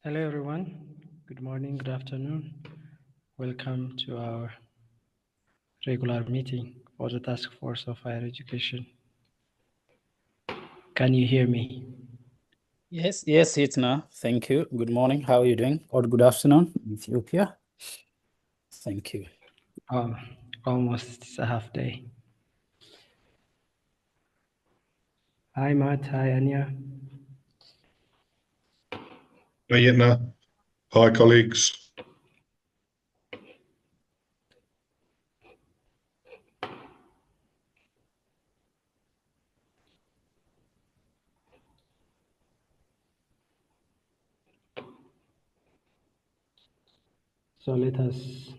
Hello, everyone. Good morning, good afternoon. Welcome to our regular meeting for the Task Force of Higher Education. Can you hear me? Yes, Hitna. Thank you. Good morning. How are you doing? Or good afternoon, Ethiopia. Thank you. Almost a half day. Hi, Matt. Hi, Anya. Hi, Yitna. Hi, colleagues. So let us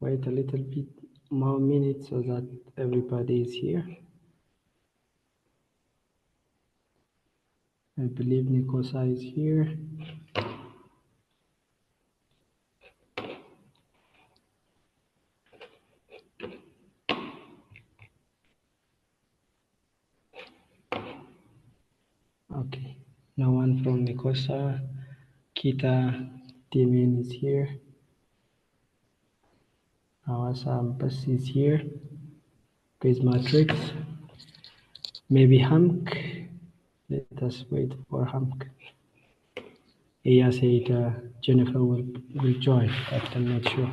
wait a little bit more minutes so that everybody is here. I believe Nikosa is here. Okay, no one from Nikosa. Kita Timin is here. Awesome, Bus is here. Quiz Matrix. Maybe Hamk. Let us wait for Hamk. Iya said Jennifer will join, but I'm not sure.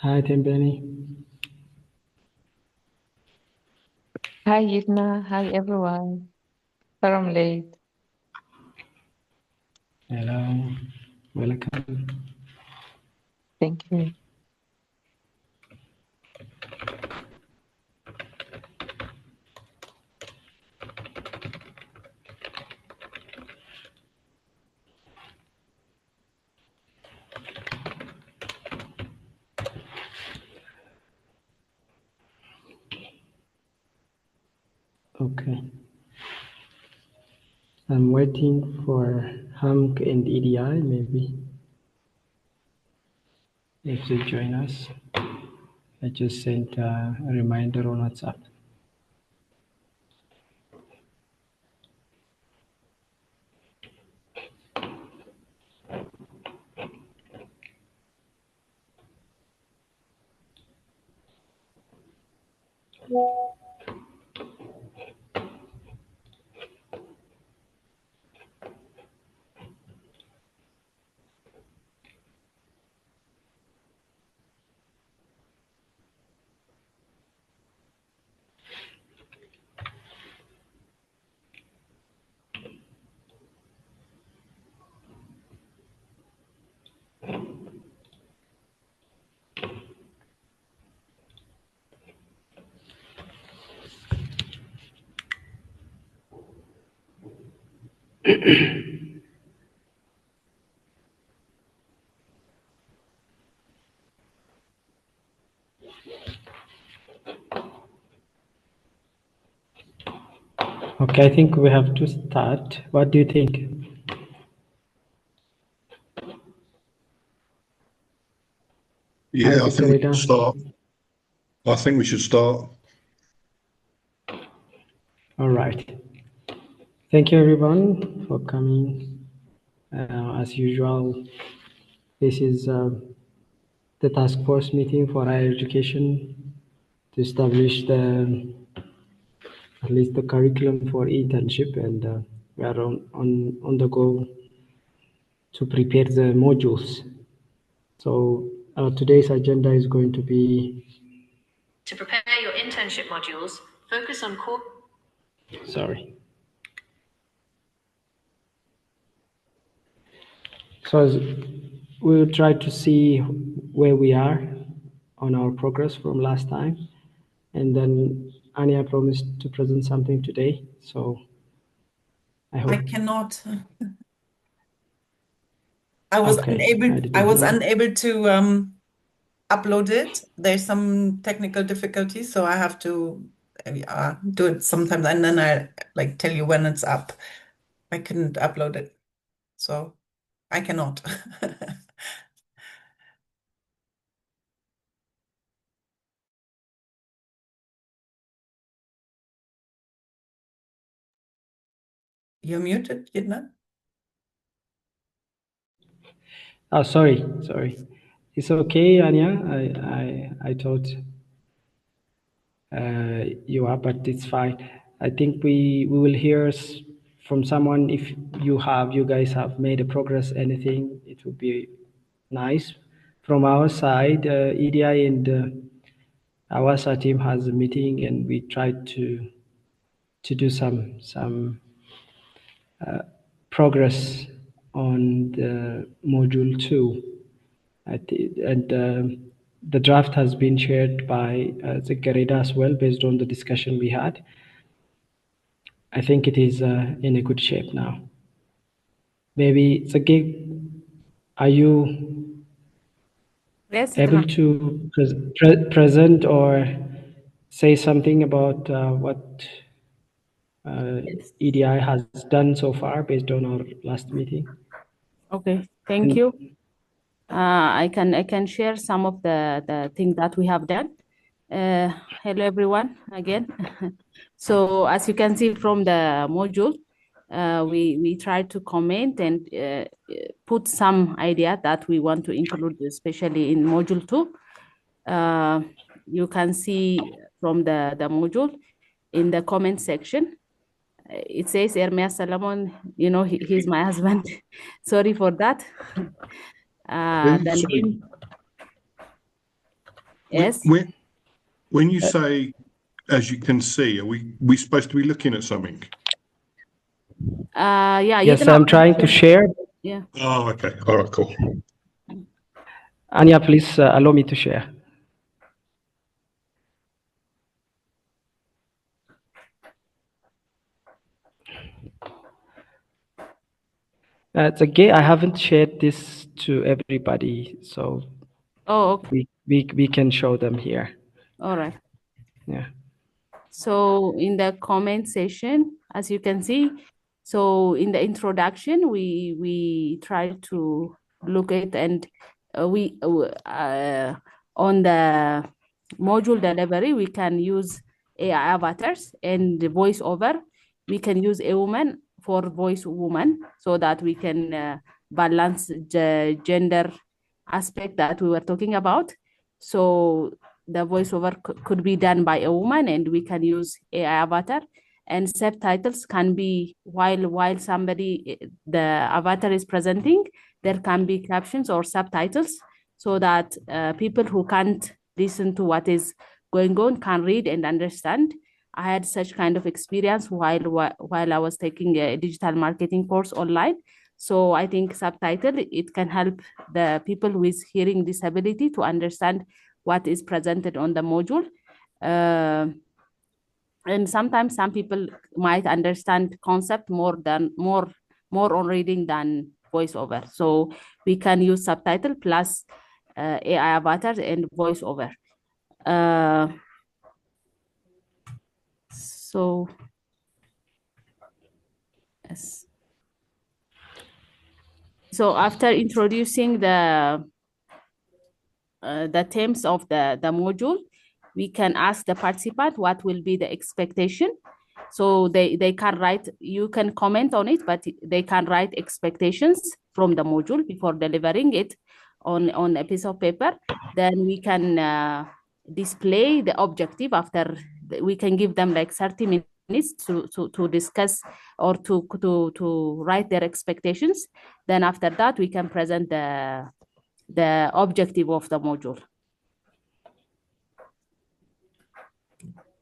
Hi, Tembeni. Hi, Yitna. Hi, everyone. Sorry I'm late. Hello, welcome. Thank you. Okay. I'm waiting for Hamk and EDI, maybe, if they join us. I just sent a reminder on WhatsApp. Okay, I think we have to start. What do you think? Yeah, I think we should Rita? start. I think we should start. All right. Thank you, everyone, for coming. As usual, this is the task force meeting for higher education to establish at least the curriculum for internship, and we are on the go to prepare the modules. So today's agenda is going to be to prepare your internship modules, focus on core. Sorry. So we'll try to see where we are on our progress from last time. And then Anya promised to present something today. So I hope. I cannot. I was Okay, unable to upload it. There's some technical difficulties, so I have to do it sometimes, and then I tell you when it's up. I couldn't upload it, so I cannot. You're muted, Yidna? Oh, sorry. It's okay, Anya. I thought you are, but it's fine. I think we will hear from someone. If you guys have made a progress, anything, it would be nice. From our side, EDI and Awasa team has a meeting, and we tried to do some progress on the module 2. The draft has been shared by the Garida as well, based on the discussion we had. I think it is in a good shape now. Maybe, Zaki, are you able to present or say something about what EDI has done so far based on our last meeting? Okay, thank you. I can share some of the things that we have done. Hello everyone again. So as you can see from the module, we try to comment and put some idea that we want to include, especially in module 2. You can see from the module in the comment section. It says Ermias Salomon, he's my husband. Sorry for that. Sorry. Yes. When you say, as you can see, are we supposed to be looking at something? Yeah. Yes, I'm trying to share. Yeah. Oh, okay. All right, cool. Anya, please allow me to share. It's okay. I haven't shared this to everybody, so okay. we can show them here. All right. Yeah. So in the comment section, as you can see, so in the introduction, we try to look at and on the module delivery, we can use AI avatars and the voiceover. We can use a woman for voice woman so that we can balance the gender aspect that we were talking about. So the voiceover could be done by a woman, and we can use AI avatar. And subtitles can be while somebody, the avatar is presenting, there can be captions or subtitles so that people who can't listen to what is going on can read and understand. I had such kind of experience while I was taking a digital marketing course online. So I think subtitle, it can help the people with hearing disability to understand what is presented on the module. And sometimes some people might understand concept more on reading than voiceover. So we can use subtitle plus AI avatars and voiceover. So Yes. So after introducing the themes of the module, we can ask the participant what will be the expectation. So they can write, you can comment on it, but they can write expectations from the module before delivering it on a piece of paper. Then we can display the objective after. We can give them like 30 minutes to discuss or to write their expectations. Then after that, we can present the objective of the module.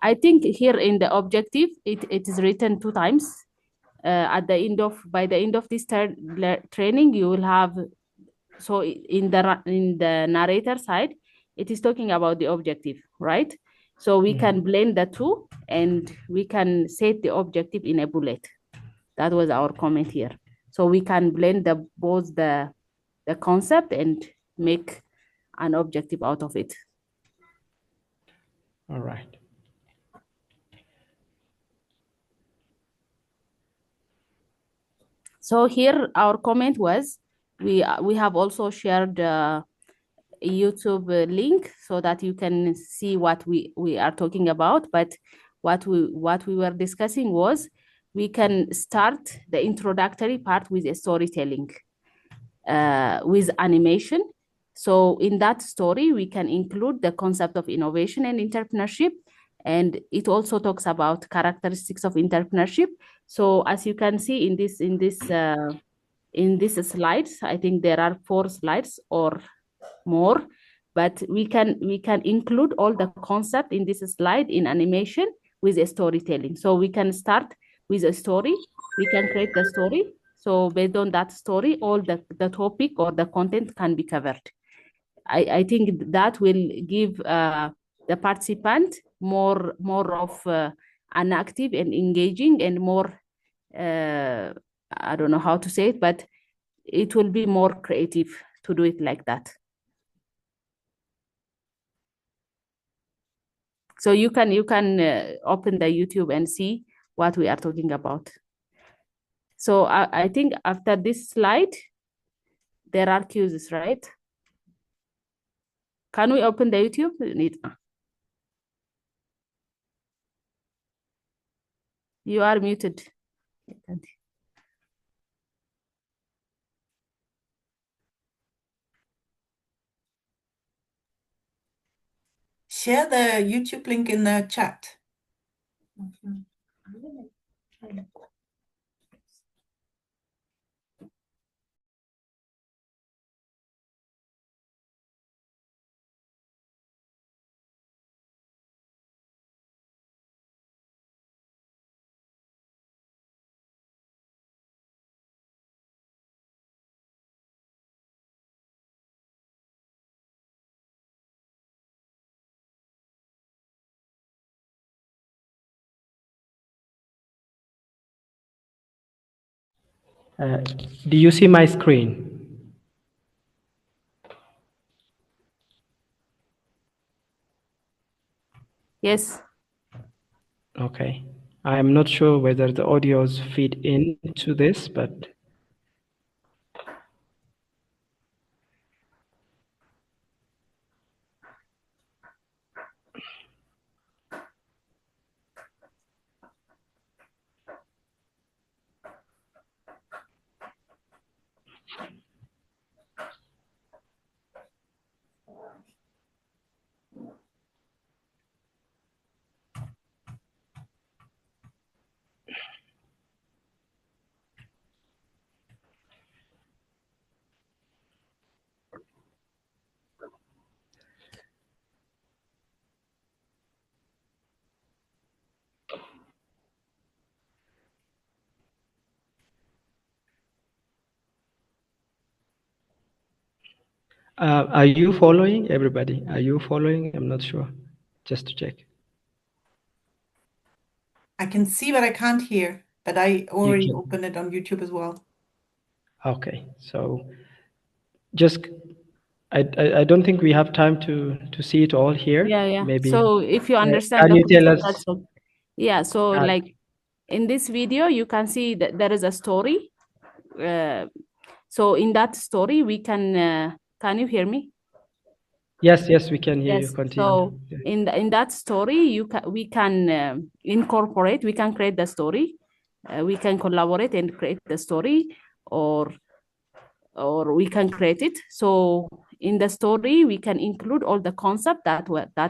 I think here in the objective, it is written 2 times. By the end of this training, you will have, so in the narrator side, it is talking about the objective, right? So we can blend the two and we can set the objective in a bullet. That was our comment here. So we can blend both the concept and make an objective out of it. All right. So here our comment was, we have also shared a YouTube link so that you can see what we are talking about. But what we were discussing was, we can start the introductory part with a storytelling, with animation. So in that story, we can include the concept of innovation and entrepreneurship, and it also talks about characteristics of entrepreneurship. So as you can see in this slides, I think there are 4 slides or more, but we can include all the concept in this slide in animation with a storytelling. So we can start with a story. We can create the story. So based on that story, all the topic or the content can be covered. I think that will give the participant more of an active and engaging and more, I don't know how to say it, but it will be more creative to do it like that. So you can open the YouTube and see what we are talking about. So I think after this slide, there are quizzes, right? Can we open the YouTube? You are muted. Share the YouTube link in the chat. Do you see my screen? Yes. Okay. I'm not sure whether the audios feed into this, but are you following, everybody? Are you following? I'm not sure. Just to check. I can see, but I can't hear. But I already opened it on YouTube as well. Okay, so just I don't think we have time to see it all here. Yeah. Maybe. So if you understand Can the you tell concept, us? that's all. Yeah. So like in this video, you can see that there is a story. So in that story, we can you hear me? Yes, yes, we can hear you. Yes. Continue. So in that story, we can incorporate. We can create the story. We can collaborate and create the story, or we can create it. So in the story, we can include all the concept that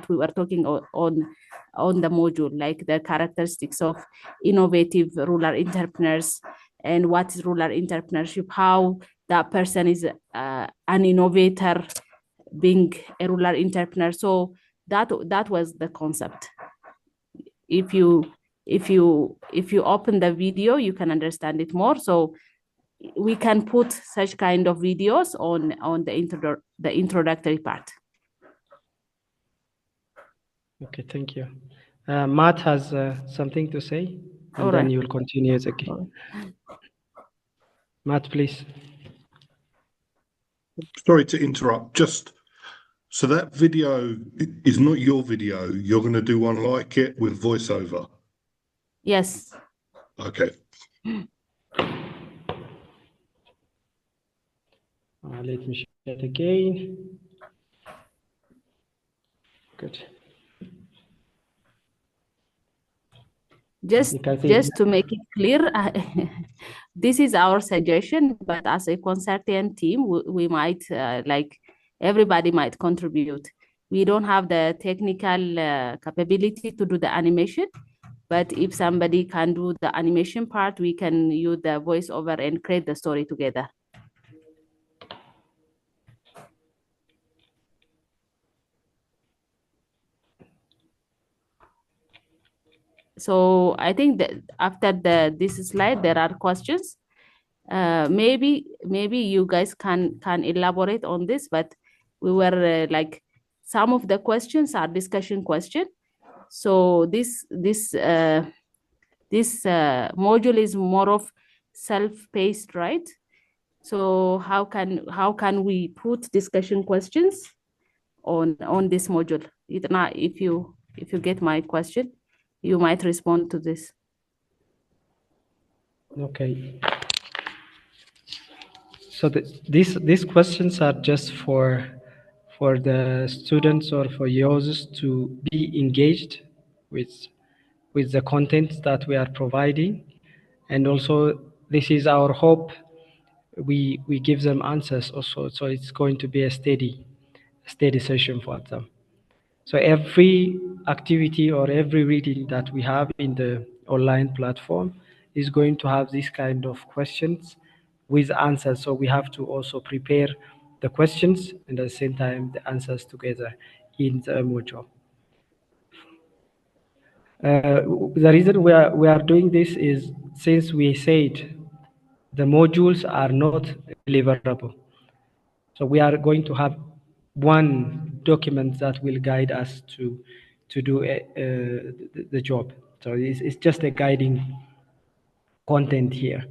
we were talking on the module, like the characteristics of innovative rural entrepreneurs and what is rural entrepreneurship, how that person is an innovator, being a rural entrepreneur. So that was the concept. If you open the video, you can understand it more. So we can put such kind of videos on the introductory part. Okay, thank you. Matt has something to say, and All then right. you will continue it again. All Matt, please. Sorry to interrupt. Just so that video is not your video. You're going to do one like it with voiceover. Yes. Okay. Let me share it again. Good. Just You can see. just to make it clear, this is our suggestion, but as a consortium team, we might like everybody might contribute. We don't have the technical capability to do the animation, but if somebody can do the animation part, we can use the voiceover and create the story together. So I think that after this slide, there are questions. Maybe you guys can elaborate on this, but we were like some of the questions are discussion question. So this module is more of self-paced, right? So how can we put discussion questions on this module? If you get my question, you might respond to this. Okay. So these questions are just for the students or for users to be engaged with the content that we are providing, and also this is our hope. We give them answers also, so it's going to be a steady session for them. So every activity or every reading that we have in the online platform is going to have this kind of questions with answers. So we have to also prepare the questions and at the same time the answers together in the module. The reason we are doing this is since we said the modules are not deliverable. So we are going to have one document that will guide us to do the job. So it's just a guiding content here.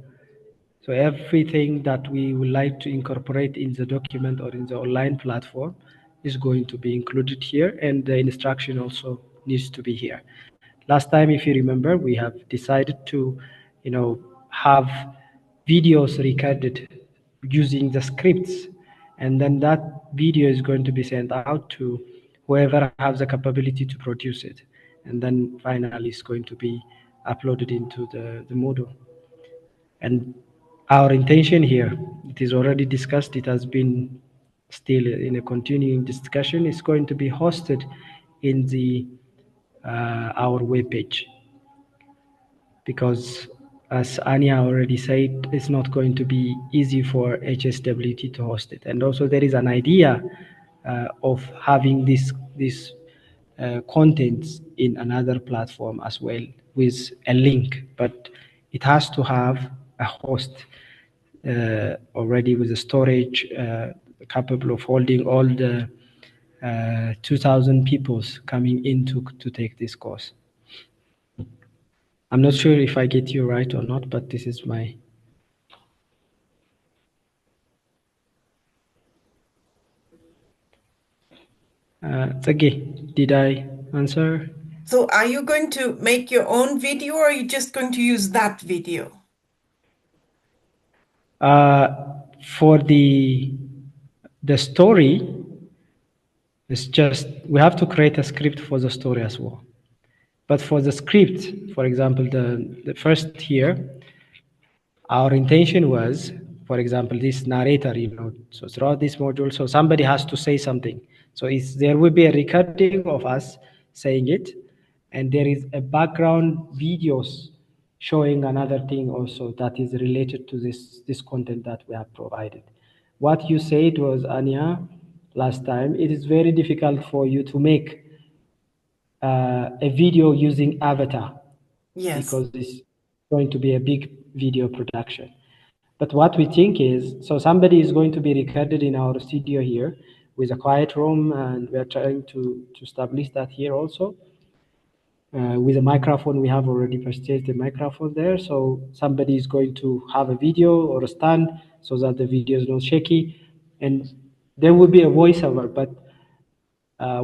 So everything that we would like to incorporate in the document or in the online platform is going to be included here, and the instruction also needs to be here. Last time, if you remember, we have decided to, have videos recorded using the scripts, and then that video is going to be sent out to whoever has the capability to produce it, and then finally it's going to be uploaded into the module. And our intention here, it is already discussed, it has been still in a continuing discussion, is going to be hosted in the our webpage, because as Anya already said, it's not going to be easy for HSWT to host it. And also there is an idea of having this contents in another platform as well with a link, but it has to have a host already with a storage capable of holding all the 2,000 people coming in to take this course. I'm not sure if I get you right or not, but this is my... Tsage, did I answer? So are you going to make your own video or are you just going to use that video? For the story, it's just we have to create a script for the story as well. But for the script, for example, the first here, our intention was, for example, this narrator, so throughout this module, so somebody has to say something. So there will be a recording of us saying it, and there is a background videos showing another thing also that is related to this content that we have provided. What you said was, Anya, last time, it is very difficult for you to make a video using avatar Yes. because it's going to be a big video production. But what we think is, so somebody is going to be recorded in our studio here with a quiet room, and we are trying to establish that here also. With a microphone, we have already purchased a microphone there, so somebody is going to have a video or a stand so that the video is not shaky, and there will be a voiceover, but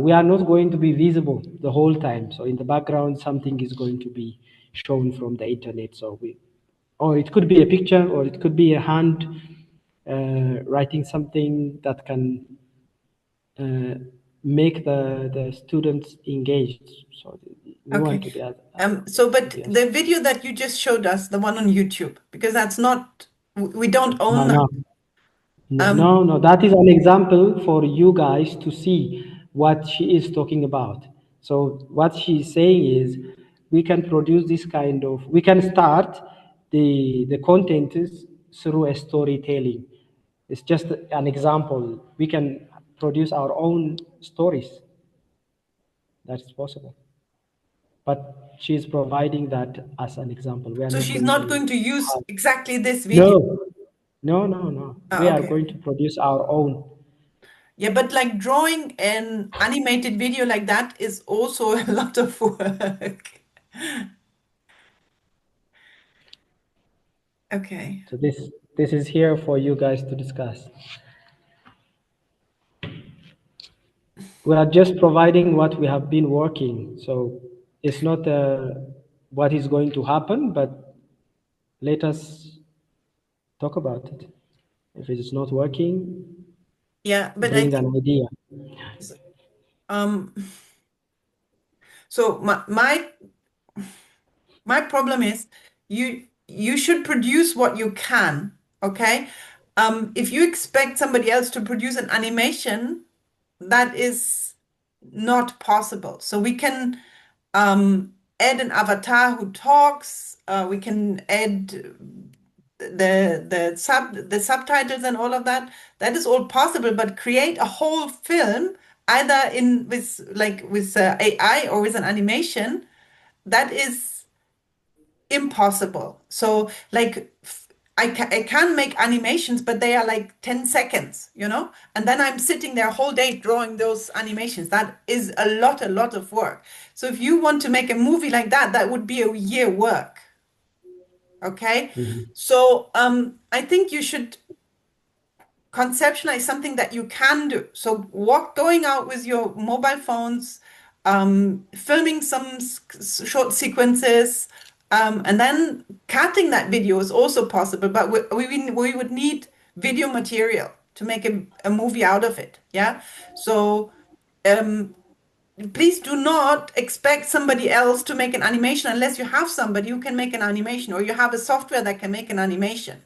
we are not going to be visible the whole time. So in the background, something is going to be shown from the internet. Or it could be a picture, or it could be a hand writing something that can make the students engaged. So we want to be as but the video that you just showed us, the one on YouTube, because that's not, we don't own that. No, that is an example for you guys to see what she is talking about. So what she's saying is we can produce this kind of, we can start the content is through a storytelling. It's just an example. We can produce our own stories. That's possible. But she's providing that as an example. We are So not she's going not to going to use exactly this video. No. We are going to produce our own. Yeah, but like drawing an animated video like that is also a lot of work. Okay. So this is here for you guys to discuss. We are just providing what we have been working. So it's not what is going to happen, but let us talk about it. If it is not working, Yeah, but bring an idea. So my problem is you should produce what you can, okay? If you expect somebody else to produce an animation, that is not possible. So we can add an avatar who talks. We can add the subtitles and all of that. That is all possible, but create a whole film either with AI or with an animation, that is impossible. So like I can make animations, but they are like 10 seconds, and then I'm sitting there whole day drawing those animations. That is a lot of work. So if you want to make a movie like that, that would be a year work. Okay. So I think you should conceptualize something that you can do. So going out with your mobile phones, filming some short sequences, and then cutting that video is also possible, but we would need video material to make a movie out of it. Yeah. So please do not expect somebody else to make an animation unless you have somebody who can make an animation or you have a software that can make an animation.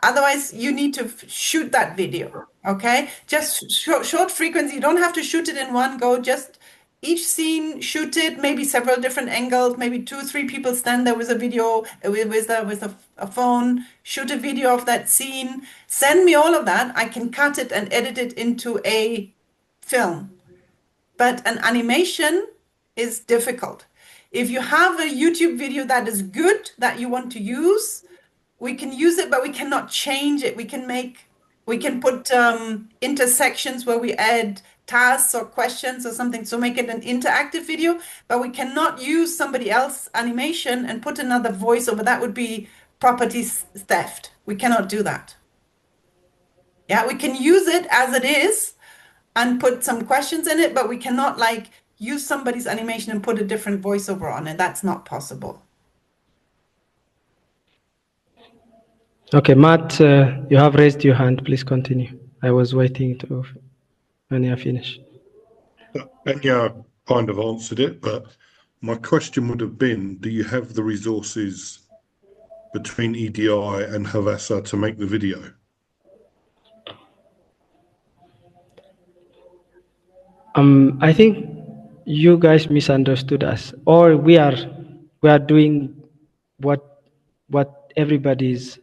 Otherwise, you need to shoot that video, okay? Just short frequency. You don't have to shoot it in one go. Just each scene, shoot it, maybe several different angles, maybe 2-3 people stand there with a video, with a phone, shoot a video of that scene. Send me all of that. I can cut it and edit it into a film. But an animation is difficult. If you have a YouTube video that is good that you want to use, we can use it, but we cannot change it. We can put intersections where we add tasks or questions or something, so make it an interactive video, but we cannot use somebody else's animation and put another voice over. That would be property theft. We cannot do that. Yeah, we can use it as it is and put some questions in it, but we cannot like use somebody's animation and put a different voiceover on it. That's not possible. Okay, Matt, you have raised your hand. Please continue. I was waiting to when you finish. Anya kind of answered it, but my question would have been, do you have the resources between EDI and Havasa to make the video? I think you guys misunderstood us, or we are doing what everybody's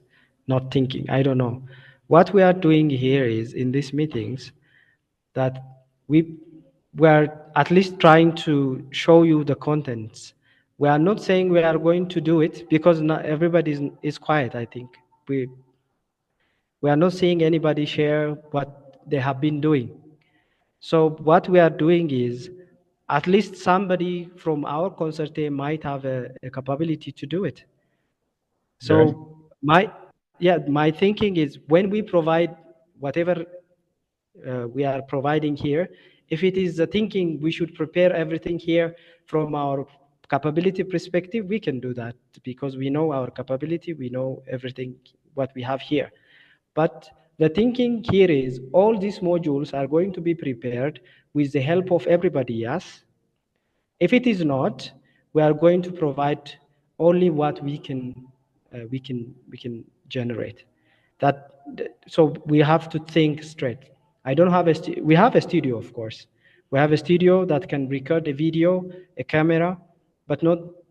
not thinking. I don't know. What we are doing here is in these meetings that we are at least trying to show you the contents. We are not saying we are going to do it because not everybody is quiet. I think we are not seeing anybody share what they have been doing. So what we are doing is at least somebody from our consortium might have a capability to do it. So my thinking is when we provide whatever we are providing here, if it is the thinking we should prepare everything here from our capability perspective, we can do that because we know our capability, we know everything what we have here. But the thinking here is all these modules are going to be prepared with the help of everybody, yes? If it is not, we are going to provide only what we can generate. So we have to think straight. I don't have we have a studio, of course. We have a studio that can record a video, a camera, but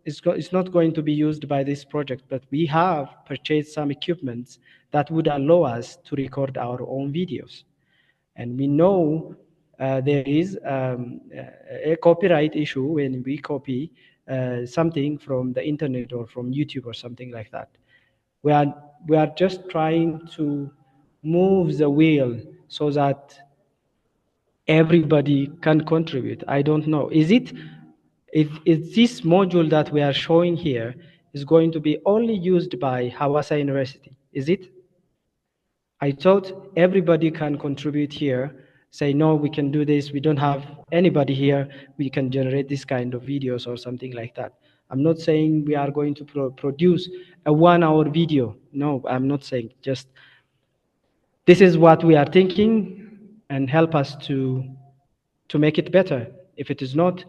it's not going to be used by this project. But we have purchased some equipment that would allow us to record our own videos. And we know there is a copyright issue when we copy something from the internet or from YouTube or something like that. We are just trying to move the wheel so that everybody can contribute. I don't know. Is this module that we are showing here is going to be only used by Hawassa University? Is it? I thought everybody can contribute here, say, no, we can do this. We don't have anybody here. We can generate this kind of videos or something like that. I'm not saying we are going to produce a 1-hour video. No, I'm not saying. Just this is what we are thinking and help us to make it better. If it is not,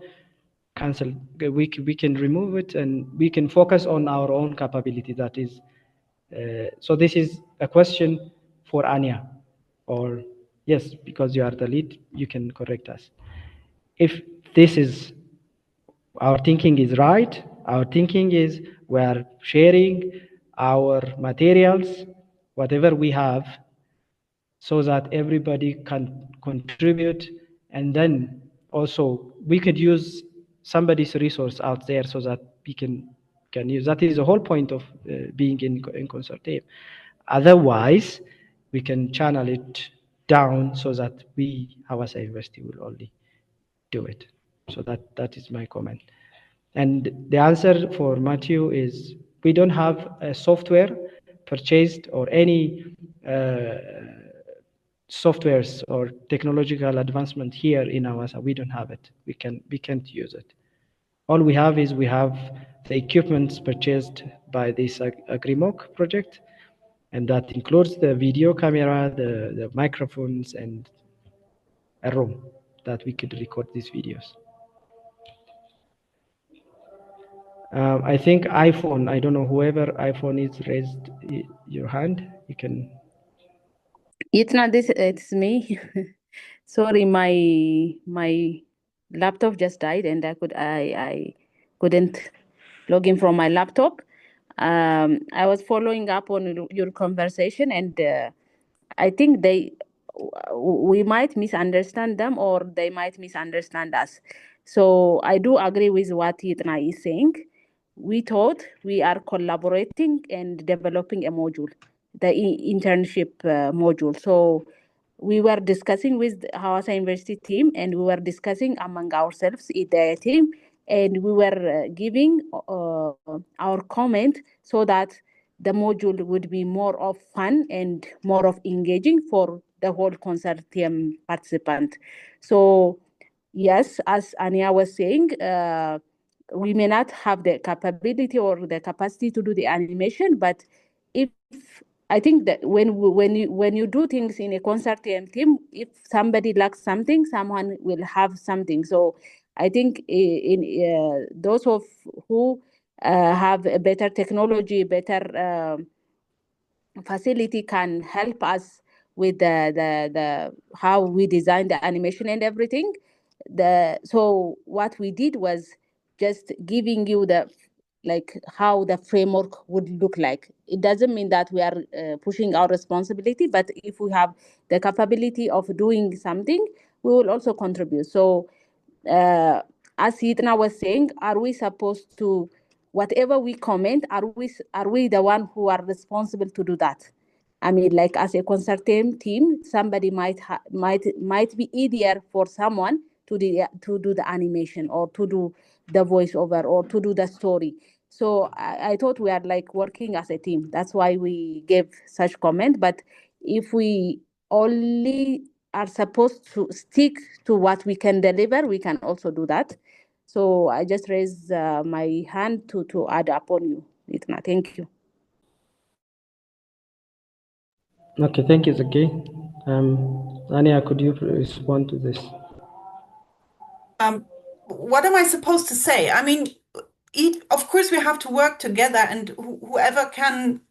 cancel. We can remove it and we can focus on our own capability. That is. So this is a question for Anya, or yes, because you are the lead, you can correct us. If this is, our thinking is right, our thinking is we are sharing our materials, whatever we have, so that everybody can contribute, and then also we could use somebody's resource out there so that we can use. That is the whole point of being in consortium. Otherwise, we can channel it down so that we, Hawassa University, will only do it. So that is my comment. And the answer for Matthew is we don't have a software purchased or any softwares or technological advancement here in Hawassa. We don't have it. We can't use it. All we have is we have the equipment purchased by this AgriMock project, and that includes the video camera, the microphones, and a room that we could record these videos. I think iPhone, I don't know, whoever iPhone is, raised your hand. You can. It's not this, it's me. Sorry, my laptop just died and I couldn't log in from my laptop. I was following up on your conversation, and I think we might misunderstand them, or they might misunderstand us. So I do agree with what Yitna is saying. We thought we are collaborating and developing a module, the internship module. So we were discussing with Hawassa University team, and we were discussing among ourselves, the team, and we were giving our comment so that the module would be more of fun and more of engaging for the whole consortium participant. So yes, as Ania was saying, we may not have the capability or the capacity to do the animation, but if I think that when you do things in a consortium team, if somebody lacks something, someone will have something. So I think in those of who have a better technology, better facility can help us with the how we design the animation and everything. So what we did was just giving you the like how the framework would look like. It doesn't mean that we are pushing our responsibility, but if we have the capability of doing something, we will also contribute. So as Yitna was saying, are we supposed to, whatever we comment, are we the one who are responsible to do that? I mean, like as a consortium team, somebody might be easier for someone to do the animation or to do the voiceover or to do the story. So I thought we are like working as a team. That's why we gave such comment. But if we only are supposed to stick to what we can deliver, we can also do that. So I just raised my hand to add upon you, Itna. Thank you. Okay, thank you, Zaki. Ania, could you respond to this? What am I supposed to say? I mean, of course, we have to work together, and whoever can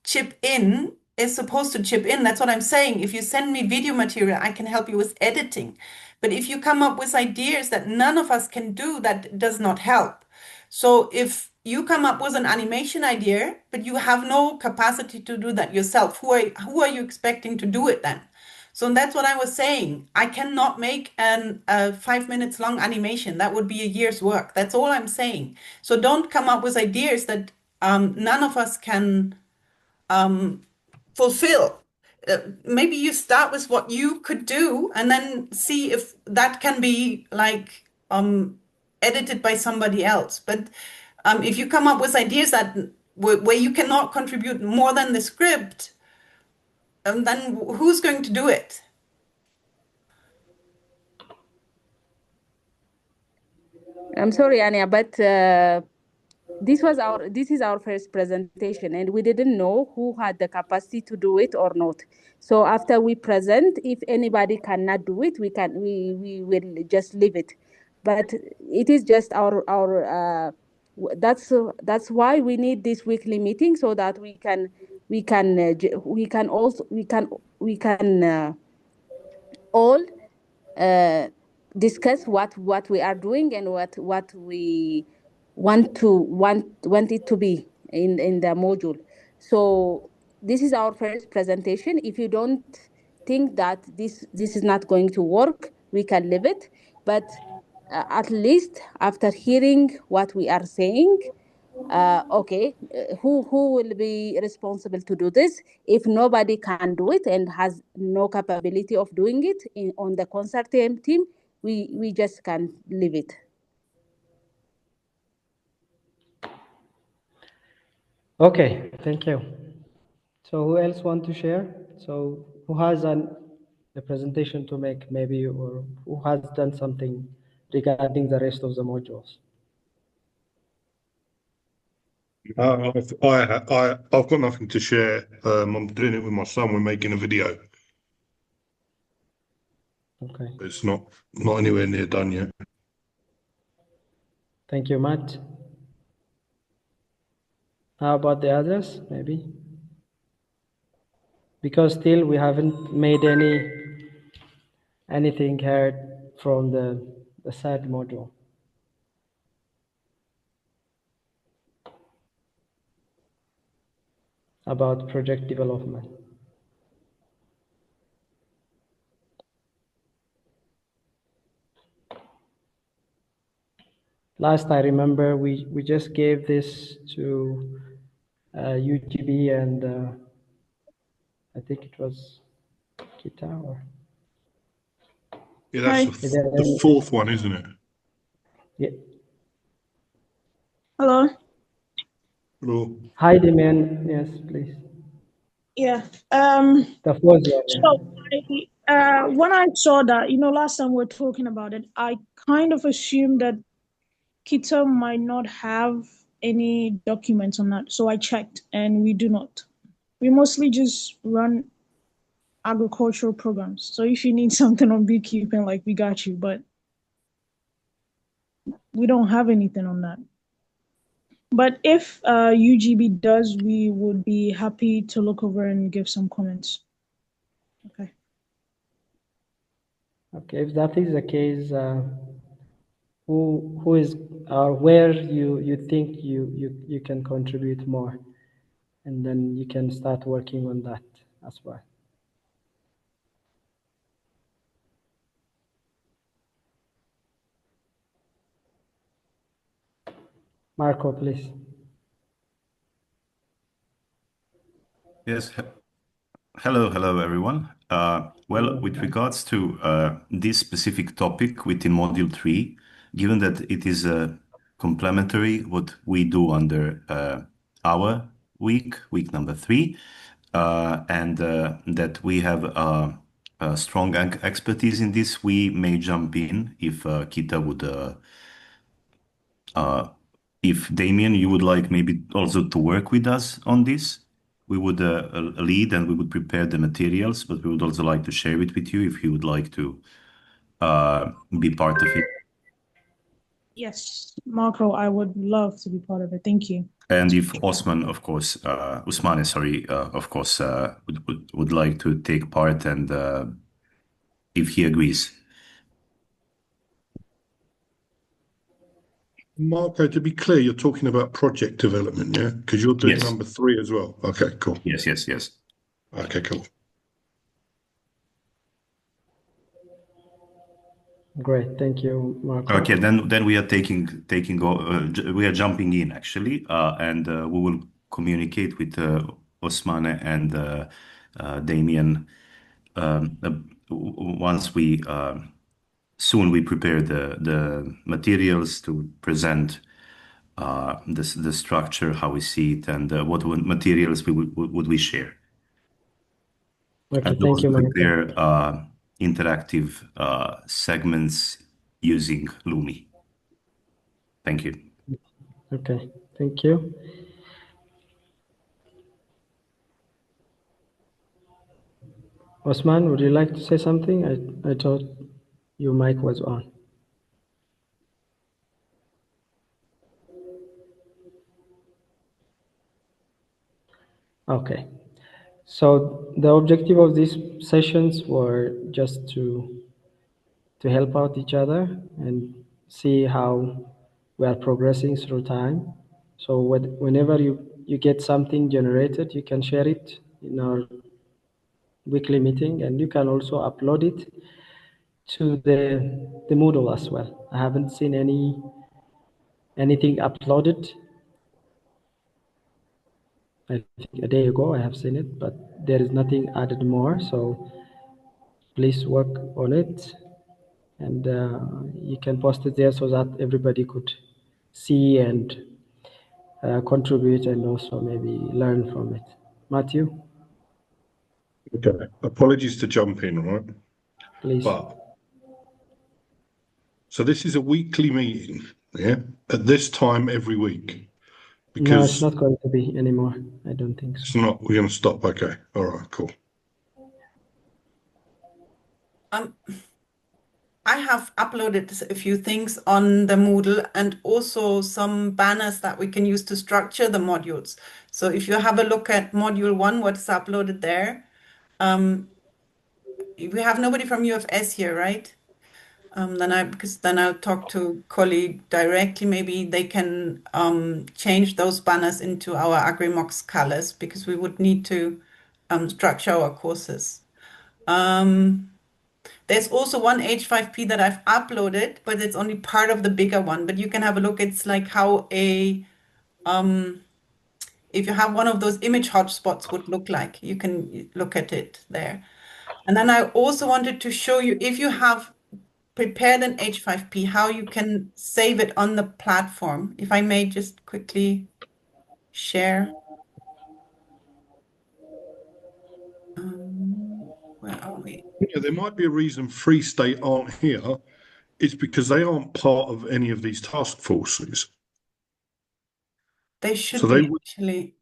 chip in is supposed to chip in. That's what I'm saying. If you send me video material, I can help you with editing. But if you come up with ideas that none of us can do, that does not help. So if you come up with an animation idea, but you have no capacity to do that yourself, who are you expecting to do it then? So that's what I was saying. I cannot make a 5 minutes long animation. That would be a year's work. That's all I'm saying. So don't come up with ideas that none of us can fulfill. Maybe you start with what you could do and then see if that can be like edited by somebody else. But if you come up with ideas that where you cannot contribute more than the script, then who's going to do it? I'm sorry, Ania, but this is our first presentation, and we didn't know who had the capacity to do it or not. So after we present, if anybody cannot do it, we will just leave it. But it is just our that's why we need this weekly meeting, so that we can all discuss what we are doing and what we want it to be in the module. So this is our first presentation. If you don't think that this is not going to work, we can leave it. But at least after hearing what we are saying, who will be responsible to do this? If nobody can do it and has no capability of doing it on the consortium team, we just can leave it. Okay, thank you. So who else want to share? So who has a presentation to make maybe, or who has done something regarding the rest of the modules? I've got nothing to share. I'm doing it with my son. We're making a video. Okay. It's not anywhere near done yet. Thank you, Matt. How about the others, maybe? Because still we haven't made anything heard from the third module. About project development. Last I remember, we just gave this to UGB and I think it was Kita or... Yeah, that's the fourth one, isn't it? Yeah. Hello. Hello. Hi, Demian. Yes, please. Yeah. The floor is yours. So When I saw that, last time we were talking about it, I kind of assumed that Kita might not have any documents on that. So I checked, and we do not. We mostly just run agricultural programs. So if you need something on beekeeping, like, we got you, but we don't have anything on that. But if UGB does, we would be happy to look over and give some comments. Okay. Okay, if that is the case, who is or where you think you can contribute more, and then you can start working on that as well. Marco, please. Yes. Hello, everyone. Well, with regards to this specific topic within Module 3, given that it is complementary what we do under our week number 3, and that we have a strong expertise in this, we may jump in if Kita would if Damien, you would like maybe also to work with us on this, we would lead and we would prepare the materials, but we would also like to share it with you if you would like to be part of it. Yes, Marco, I would love to be part of it. Thank you. And if Usmane, sorry, of course, would like to take part and if he agrees. Marco, to be clear, you're talking about project development, yeah? Because you're doing Yes. number 3 as well. Okay, cool. Yes. Okay, cool. Great, thank you, Marco. Okay, then we are we are jumping in actually, and we will communicate with Usmane and Damien once we soon we prepare the materials to present the structure, how we see it, and what materials would we share. Okay, And thank also you, Marco. prepare interactive segments using Lumi. Thank you. Okay, thank you. Osman, would you like to say something? I thought your mic was on. Okay. So the objective of these sessions were just to help out each other and see how we are progressing through time. So whenever you get something generated, you can share it in our weekly meeting, and you can also upload it to the Moodle as well. I haven't seen anything uploaded. I think a day ago I have seen it, but there is nothing added more. So please work on it, and you can post it there so that everybody could see and contribute and also maybe learn from it. Matthew, Okay. Apologies to jump in, right? please. So this is a weekly meeting, yeah? At this time every week. No, it's Because not going to be anymore. I don't think it's so. not, we're going to stop. Okay. All right, cool. I have uploaded a few things on the Moodle and also some banners that we can use to structure the modules. So if you have a look at module 1, what's uploaded there, we have nobody from UFS here, right? Because then I'll talk to colleague directly. Maybe they can change those banners into our AgriMocks colors because we would need to structure our courses. There's also one H5P that I've uploaded, but it's only part of the bigger one. But you can have a look. It's like how if you have one of those image hotspots would look like. You can look at it there. And then I also wanted to show you, if you have prepared an H5P, how you can save it on the platform. If I may just quickly share. Where are we? Yeah, there might be a reason Free State aren't here. It's because they aren't part of any of these task forces. They should So be they actually.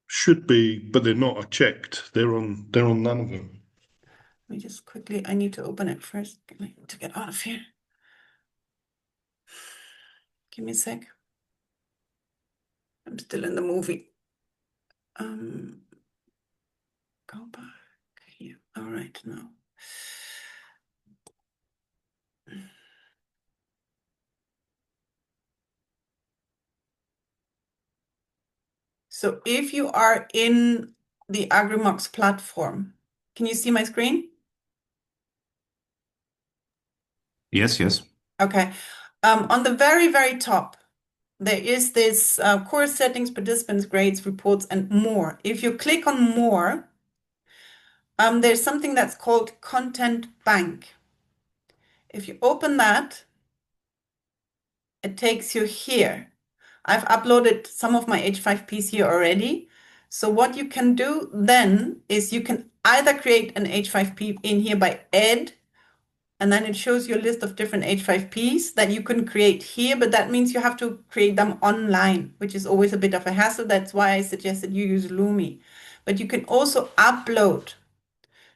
should be, but they're not. I checked. They're on none of them. Let me just quickly, I need to open it first to get out of here. Give me a sec. I'm still in the movie. Go back here. All right, now. So if you are in the AgriMocks platform, can you see my screen? Yes, yes. Okay. On the very, very top, there is this course settings, participants, grades, reports, and more. If you click on more, there's something that's called Content Bank. If you open that, it takes you here. I've uploaded some of my H5Ps here already. So what you can do then is you can either create an H5P in here by add, and then it shows you a list of different H5Ps that you can create here, but that means you have to create them online, which is always a bit of a hassle. That's why I suggested you use Lumi. But you can also upload.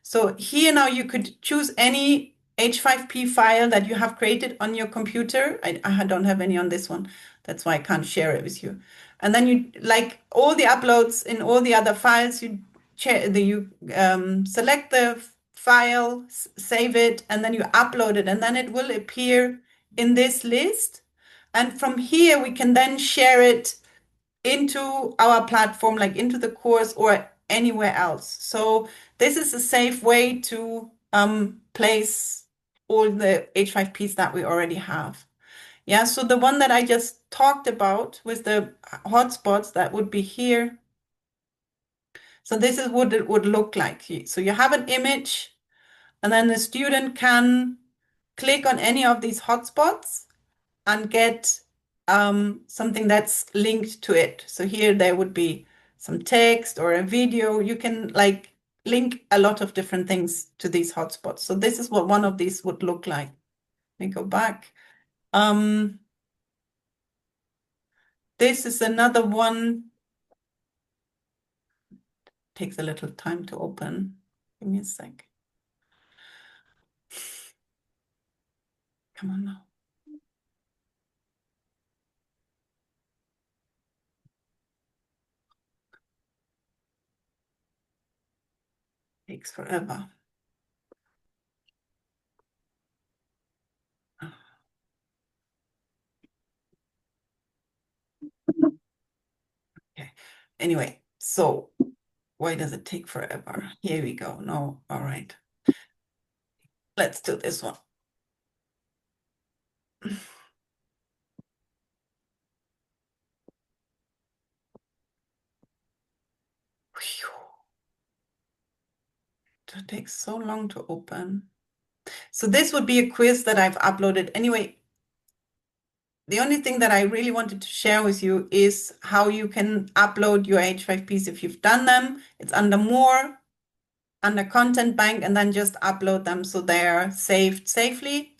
So here now you could choose any H5P file that you have created on your computer. I don't have any on this one. That's why I can't share it with you. And then you, like all the uploads in all the other files, you select the file, save it, and then you upload it, and then it will appear in this list. And from here, we can then share it into our platform, like into the course or anywhere else. So this is a safe way to place all the H5Ps that we already have. Yeah, so the one that I just talked about with the hotspots, that would be here. So this is what it would look like. So you have an image, and then the student can click on any of these hotspots and get something that's linked to it. So here there would be some text or a video. You can like link a lot of different things to these hotspots. So this is what one of these would look like. Let me go back. This is another one. Takes a little time to open. Give me a sec. Come on now. Takes forever. Okay. Anyway, so why does it take forever? Here we go. No, all right. Let's do this one. It takes so long to open. So this would be a quiz that I've uploaded. Anyway, the only thing that I really wanted to share with you is how you can upload your H5Ps if you've done them. It's under more, under Content Bank, and then just upload them so they're saved safely.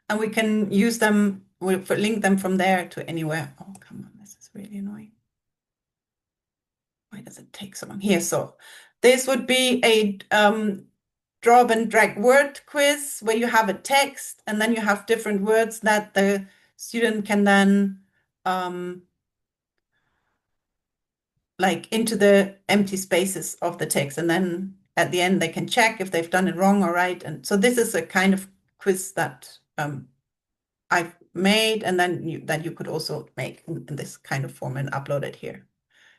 And we can use them, we'll link them from there to anywhere. Oh, come on, this is really annoying. Why does it take so long? Here, so this would be a drop and drag word quiz where you have a text and then you have different words that the student can then like into the empty spaces of the text, and then at the end they can check if they've done it wrong or right. And so this is a kind of quiz that I've made, and then that you could also make in this kind of form and upload it here.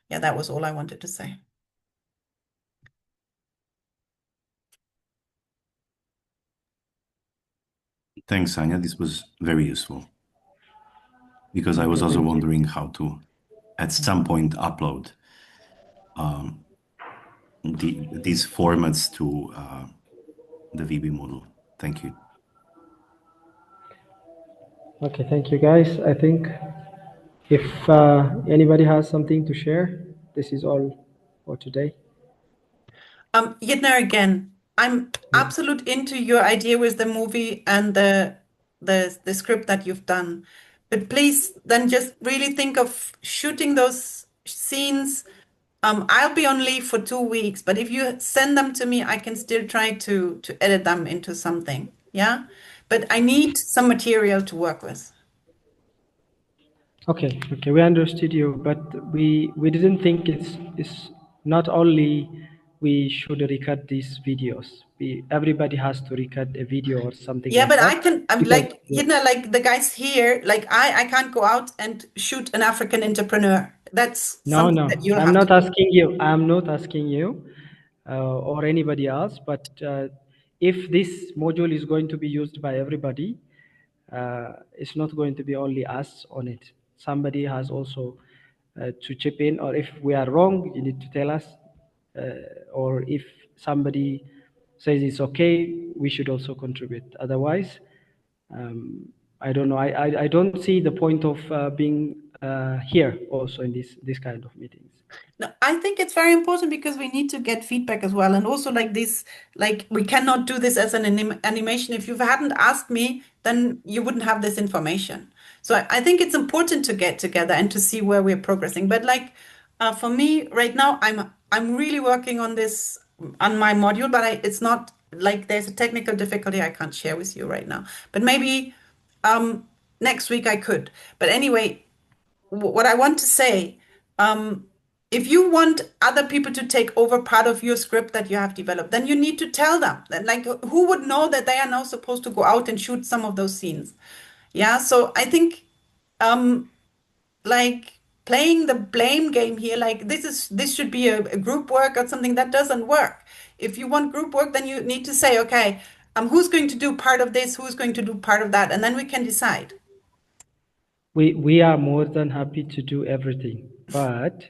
Yeah, that was all I wanted to say. Thanks, Anya. This was very useful because I was also wondering how to, at some point, upload these formats to the VB model. Thank you. Okay, thank you guys. I think if anybody has something to share, this is all for today. Yitner again, I'm absolute into your idea with the movie and the script that you've done. But please then just really think of shooting those scenes. I'll be on leave for 2 weeks, but if you send them to me, I can still try to edit them into something. Yeah. But I need some material to work with. Okay, we understood you, but we didn't think it's not only we should record these videos. Everybody has to record a video or something Yeah, like but that. I'm Because like, you know, like the guys here, like I can't go out and shoot an African entrepreneur. That's no, something that you'll I'm have to not do. asking you. I'm not asking you or anybody else. But if this module is going to be used by everybody, it's not going to be only us on it. Somebody has also to chip in, or if we are wrong, you need to tell us. Or if somebody says it's okay, we should also contribute. Otherwise, I don't know. I don't see the point of being here also in this kind of meetings. No, I think it's very important because we need to get feedback as well. And also like this, like we cannot do this as an animation. If you hadn't asked me, then you wouldn't have this information. So I think it's important to get together and to see where we're progressing. But like for me right now, I'm really working on this on my module, but it's not like there's a technical difficulty I can't share with you right now. But maybe next week I could. But anyway, what I want to say, if you want other people to take over part of your script that you have developed, then you need to tell them. That, like, who would know that they are now supposed to go out and shoot some of those scenes? Yeah, so I think, like playing the blame game here, like this should be a group work or something that doesn't work. If you want group work, then you need to say, okay, who's going to do part of this, who's going to do part of that, and then we can decide. We are more than happy to do everything, but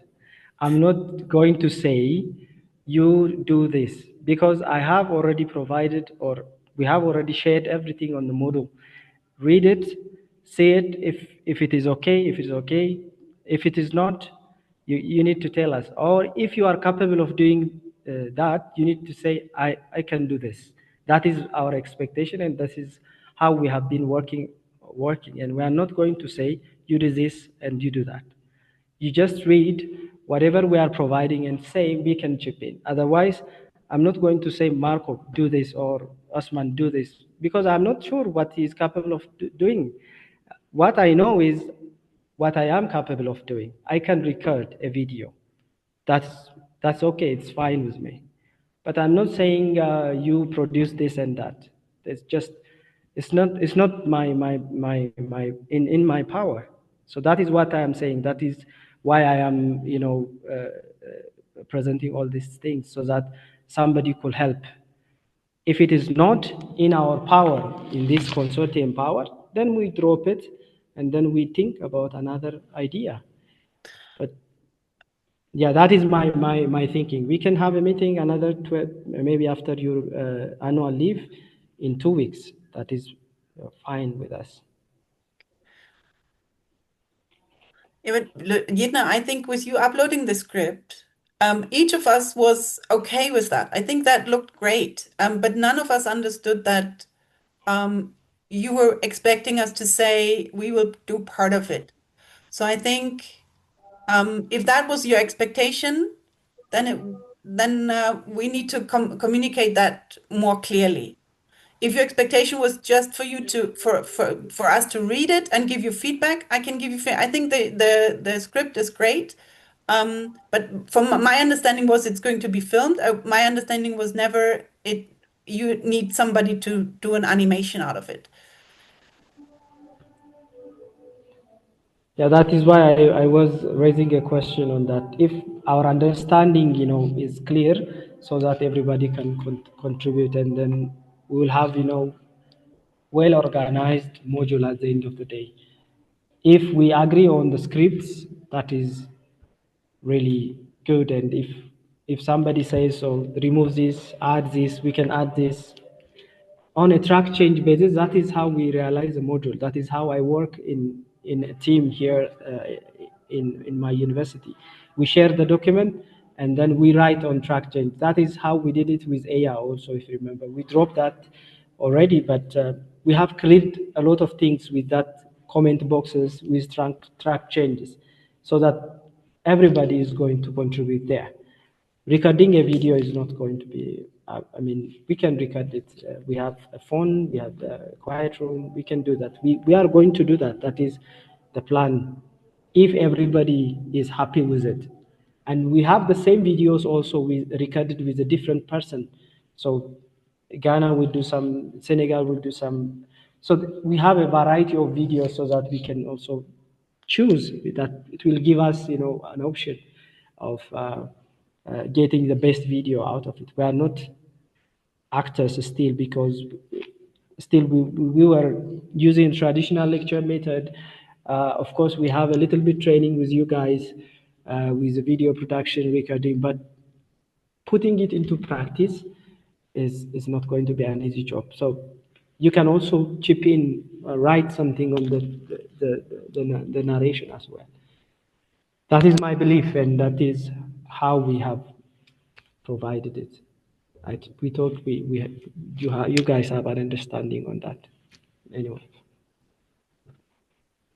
I'm not going to say you do this because I have already provided or we have already shared everything on the model. Read it, say it if it is okay, if it is okay. If it is not, you need to tell us. Or if you are capable of doing that, you need to say, I can do this. That is our expectation, and this is how we have been working. And we are not going to say, you do this and you do that. You just read whatever we are providing and say we can chip in. Otherwise, I'm not going to say, Marco, do this, or Osman, do this, because I'm not sure what he is capable of doing. What I know is what I am capable of doing. I can record a video. That's okay. It's fine with me. But I'm not saying you produce this and that. It's just it's not in my power. So that is what I am saying. That is why I am presenting all these things so that somebody could help. If it is not in our power, in this consortium power, then we drop it and then we think about another idea. But yeah, that is my thinking. We can have a meeting another maybe after your annual leave in 2 weeks. That is fine with us. Yeah, but Yitna, I think with you uploading the script, each of us was okay with that. I think that looked great. But none of us understood that you were expecting us to say we will do part of it. So I think if that was your expectation, then we need to communicate that more clearly. If your expectation was just for you to for us to read it and give you feedback, I can give you I think the script is great. But from my understanding was it's going to be filmed. My understanding was never you need somebody to do an animation out of it. Yeah, that is why I was raising a question on that. If our understanding, is clear, so that everybody can contribute, and then we will have, well-organized module at the end of the day. If we agree on the scripts, that is really good. And if somebody says, so remove this, add this, we can add this on a track change basis. That is how we realize the module. That is how I work in a team here in my university. We share the document, and then we write on track change. That is how we did it with AI also, if you remember. We dropped that already, but we have cleared a lot of things with that comment boxes with track changes, so that everybody is going to contribute there. Recording a video is not going to be, I mean, we can record it. We have a phone, we have the quiet room, we can do that. We are going to do that. That is the plan, if everybody is happy with it. And we have the same videos also recorded with a different person. So Ghana will do some, Senegal will do some. So we have a variety of videos so that we can also choose that. It will give us, an option of getting the best video out of it. We are not actors still, because still we were using traditional lecture method. Of course, we have a little bit training with you guys with the video production recording, but putting it into practice is not going to be an easy job. So you can also chip in, write something on the narration as well. That is my belief, and that is how we have provided it. We thought you guys have an understanding on that. Anyway,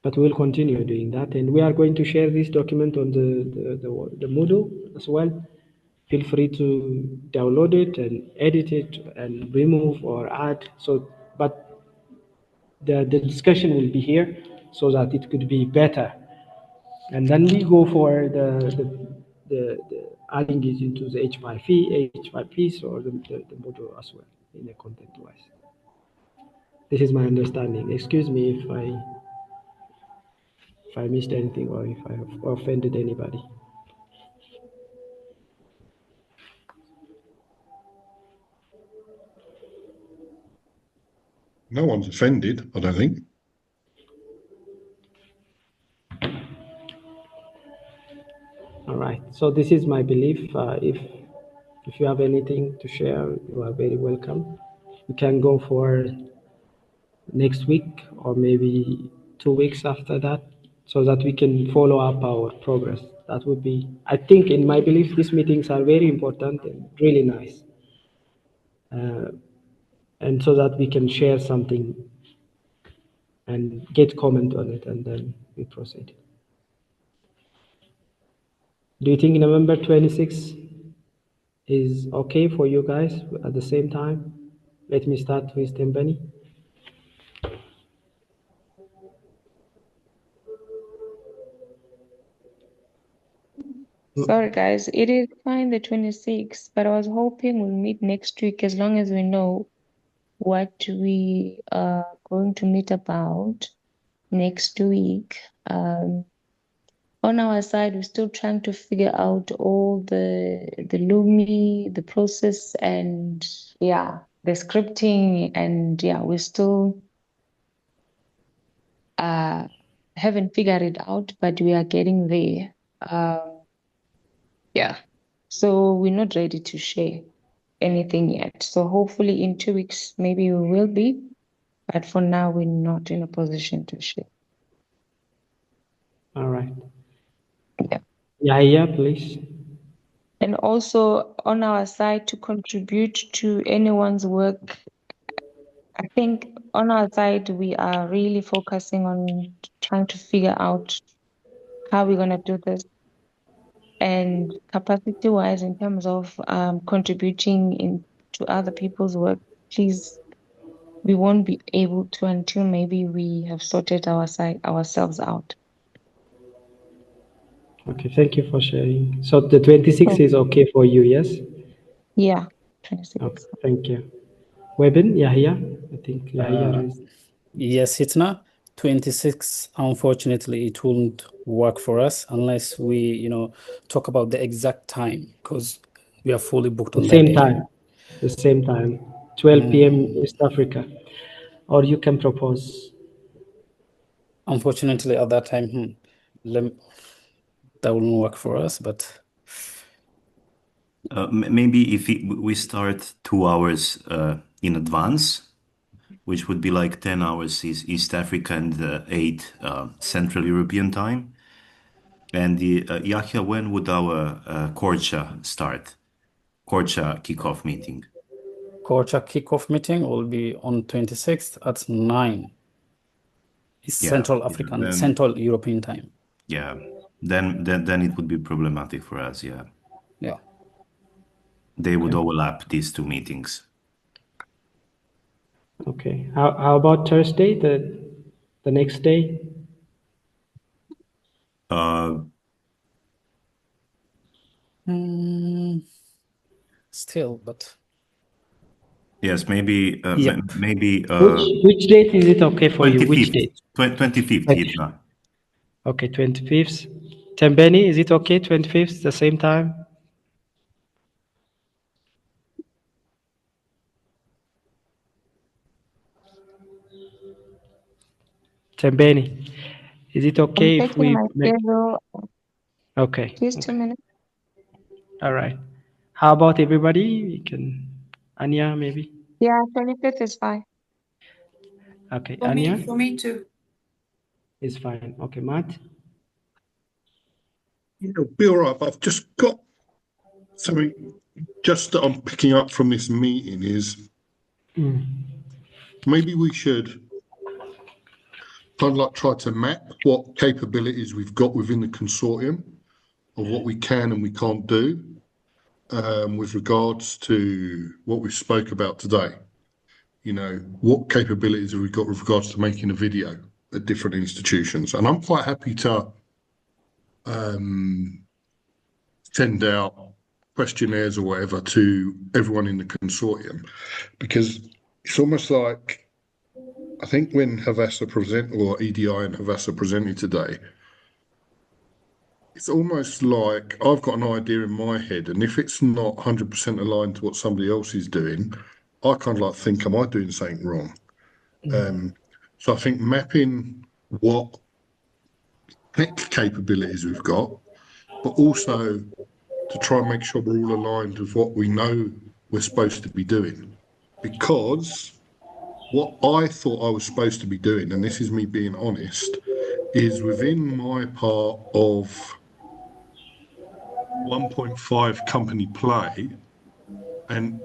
but we'll continue doing that, and we are going to share this document on the Moodle as well. Feel free to download it and edit it and remove or add. So, but the discussion will be here so that it could be better, and then we go for the adding it into the H5 piece or the module as well in a content wise. This is my understanding. Excuse me if I missed anything or if I have offended anybody. No one's offended, I don't think. All right. So this is my belief. If you have anything to share, you are very welcome. We can go for next week or maybe 2 weeks after that, so that we can follow up our progress. That would be, I think, in my belief, these meetings are very important and really nice. And so that we can share something and get comment on it, and then we proceed. Do you think November 26 is okay for you guys at the same time? Let me start with Tembani. Sorry, guys. It is fine, the 26th, but I was hoping we'll meet next week as long as we know what we are going to meet about next week. On our side, we're still trying to figure out all the Lumi, the process, and yeah, the scripting, and yeah, we still haven't figured it out, but we are getting there. Yeah, so we're not ready to share anything yet. So hopefully in 2 weeks, maybe we will be, but for now, we're not in a position to share. All right. Yeah. Yeah, please. And also on our side, to contribute to anyone's work, I think on our side, we are really focusing on trying to figure out how we're going to do this. And capacity-wise, in terms of contributing to other people's work, please, we won't be able to until maybe we have sorted ourselves out. Okay, thank you for sharing. So the 26th is okay for you, yes? Yeah, 26. Okay, thank you. Webin, Yahya? I think Yahya is... Yes, Hitna. 26, unfortunately, it won't work for us unless we, talk about the exact time, because we are fully booked on that day. The same time, 12 p.m. East Africa. Or you can propose. Unfortunately, at that time, that wouldn't work for us, but... Maybe if we start 2 hours in advance, which would be like 10 hours is East Africa and 8 Central European time. And Yahya, when would our Korcha start? Korcha kickoff meeting. Korcha kickoff meeting will be on 26th at 9. It's Central African, Central European time. Yeah, then it would be problematic for us. Yeah. Yeah. They would overlap these two meetings. Okay. How about Thursday, the next day? Still, but yes, maybe yeah. maybe Which date is it okay for you? Which 25th. date? 25th, Hidna. Okay, 25th. Tembeni, is it okay? 25th, the same time? Tembeni, is it okay I'm if checking we my make? schedule. Okay. Just 2 minutes. All right. How about everybody? We can, Anya, maybe? Yeah, 25th is fine. Okay, For Anya? me too. Is fine. Okay, Matt? It'll be all right, but I've just got something just that I'm picking up from this meeting is maybe we should kind of like try to map what capabilities we've got within the consortium of what we can and we can't do with regards to what we spoke about today. You know, what capabilities have we got with regards to making a video at different institutions? And I'm quite happy to send out questionnaires or whatever to everyone in the consortium, because it's almost like, I think when Havasa EDI and Havasa presented today, it's almost like I've got an idea in my head, and if it's not 100% aligned to what somebody else is doing, I kind of like think, am I doing something wrong? So I think mapping what tech capabilities we've got, but also to try and make sure we're all aligned with what we know we're supposed to be doing. Because what I thought I was supposed to be doing, and this is me being honest, is within my part of 1.5 company play, and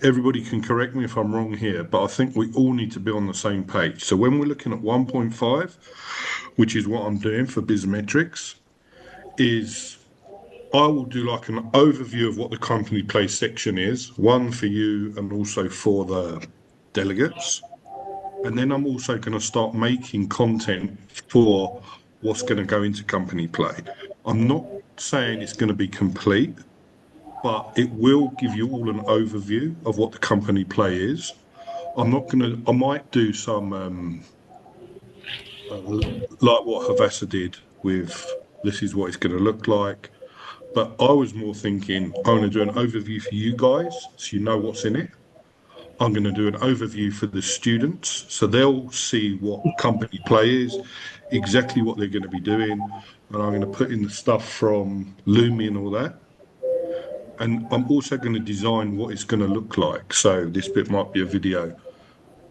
everybody can correct me if I'm wrong here, but I think we all need to be on the same page. So when we're looking at 1.5, which is what I'm doing for Bizmetrics, is I will do like an overview of what the company play section is, one for you and also for the delegates. And then I'm also going to start making content for what's going to go into company play. I'm not saying it's going to be complete, but it will give you all an overview of what the company play is. I might do some like what Havasa did with this is what it's going to look like. But I was more thinking, I'm going to do an overview for you guys so you know what's in it. I'm going to do an overview for the students so they'll see what company play is, exactly what they're going to be doing. And I'm going to put in the stuff from Lumi and all that. And I'm also going to design what it's going to look like. So this bit might be a video.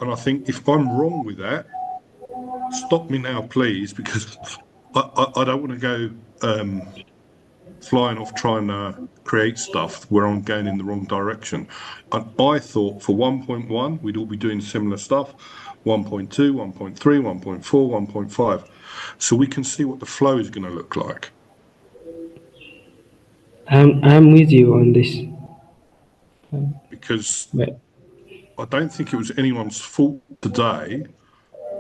And I think if I'm wrong with that, stop me now, please, because I don't want to go flying off trying to create stuff where I'm going in the wrong direction. And I thought for 1.1, we'd all be doing similar stuff, 1.2, 1.3, 1.4, 1.5. So we can see what the flow is going to look like. I'm with you on this. Because But I don't think it was anyone's fault today.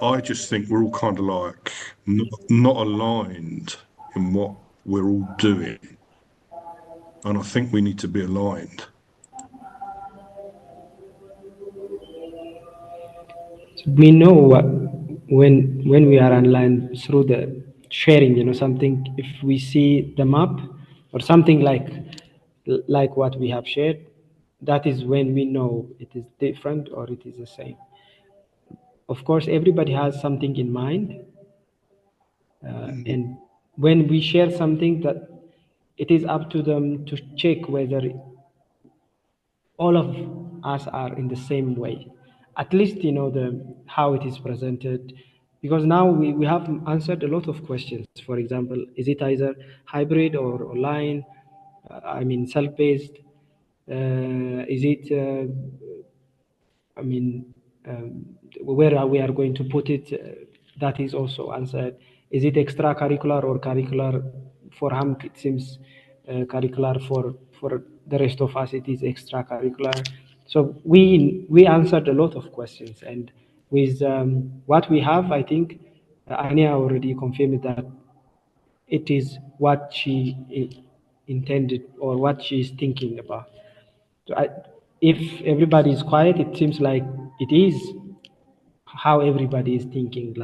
I just think we're all kind of like not aligned in what we're all doing. And I think we need to be aligned. we know what when we are online through the sharing, something, if we see the map or something like what we have shared, that is when we know it is different or it is the same. Of course, everybody has something in mind, and when we share something, that it is up to them to check whether all of us are in the same way. At least the how it is presented, because now we have answered a lot of questions. For example, is it either hybrid or online? I mean, self-paced. Is it I mean, where we are going to put it, that is also answered. Is it extracurricular or curricular? For HAMK, it seems curricular. For the rest of us, it is extracurricular. So we answered a lot of questions, and with what we have, I think Ania already confirmed that it is what she intended or what she is thinking about. So if everybody is quiet, it seems like it is how everybody is thinking.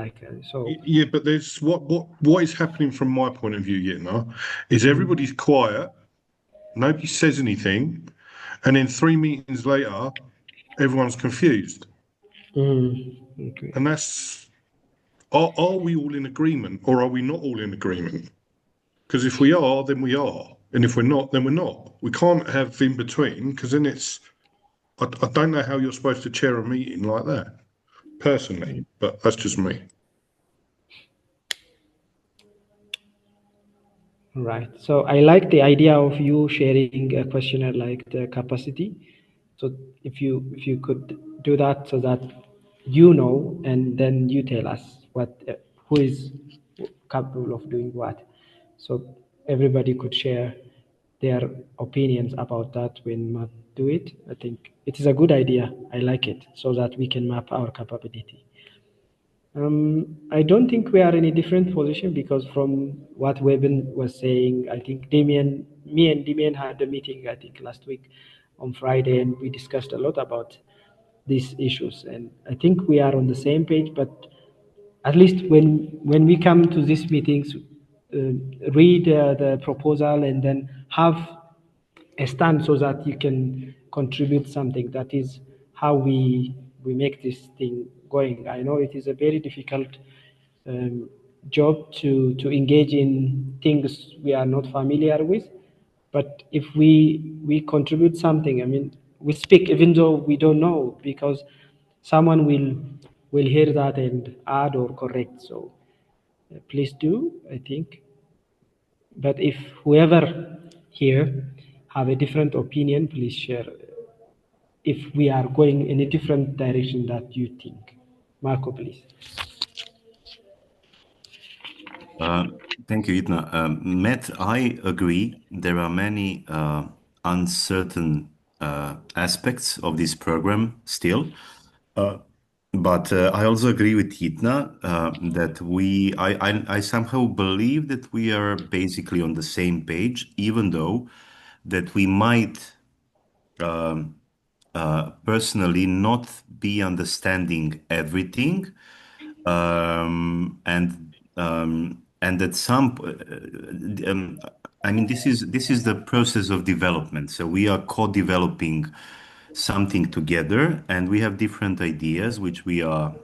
So. Yeah, but there's what is happening from my point of view, Yitna, is everybody's quiet, nobody says anything, and then 3 meetings later, everyone's confused. Okay. And that's are we all in agreement or are we not all in agreement? Because if we are, then we are. And if we're not, then we're not. We can't have in between because then I don't know how you're supposed to chair a meeting like that, personally, but that's just me. Right. So I like the idea of you sharing a questionnaire like the capacity. So if you could do that so that you know, and then you tell us who is capable of doing what. So everybody could share their opinions about that when map do it. I think it is a good idea. I like it so that we can map our capability. I don't think we are in a different position because from what Webin was saying, I think me and Damien had a meeting, I think last week on Friday, and we discussed a lot about these issues. And I think we are on the same page, but at least when we come to these meetings, read the proposal and then have a stand so that you can contribute something. That is how we make this thing going. I know it is a very difficult um, job to engage in things we are not familiar with, but if we contribute something, I mean, we speak even though we don't know, because someone will hear that and add or correct. So please do, I think. But if whoever here have a different opinion, please share if we are going in a different direction that you think. Marco, please. Thank you, Itna. Matt, I agree. There are many uncertain aspects of this program still. But I also agree with Hitna that I somehow believe that we are basically on the same page, even though that we might personally not be understanding everything, and at I mean, this is the process of development. So we are co-developing something together, and we have different ideas which we are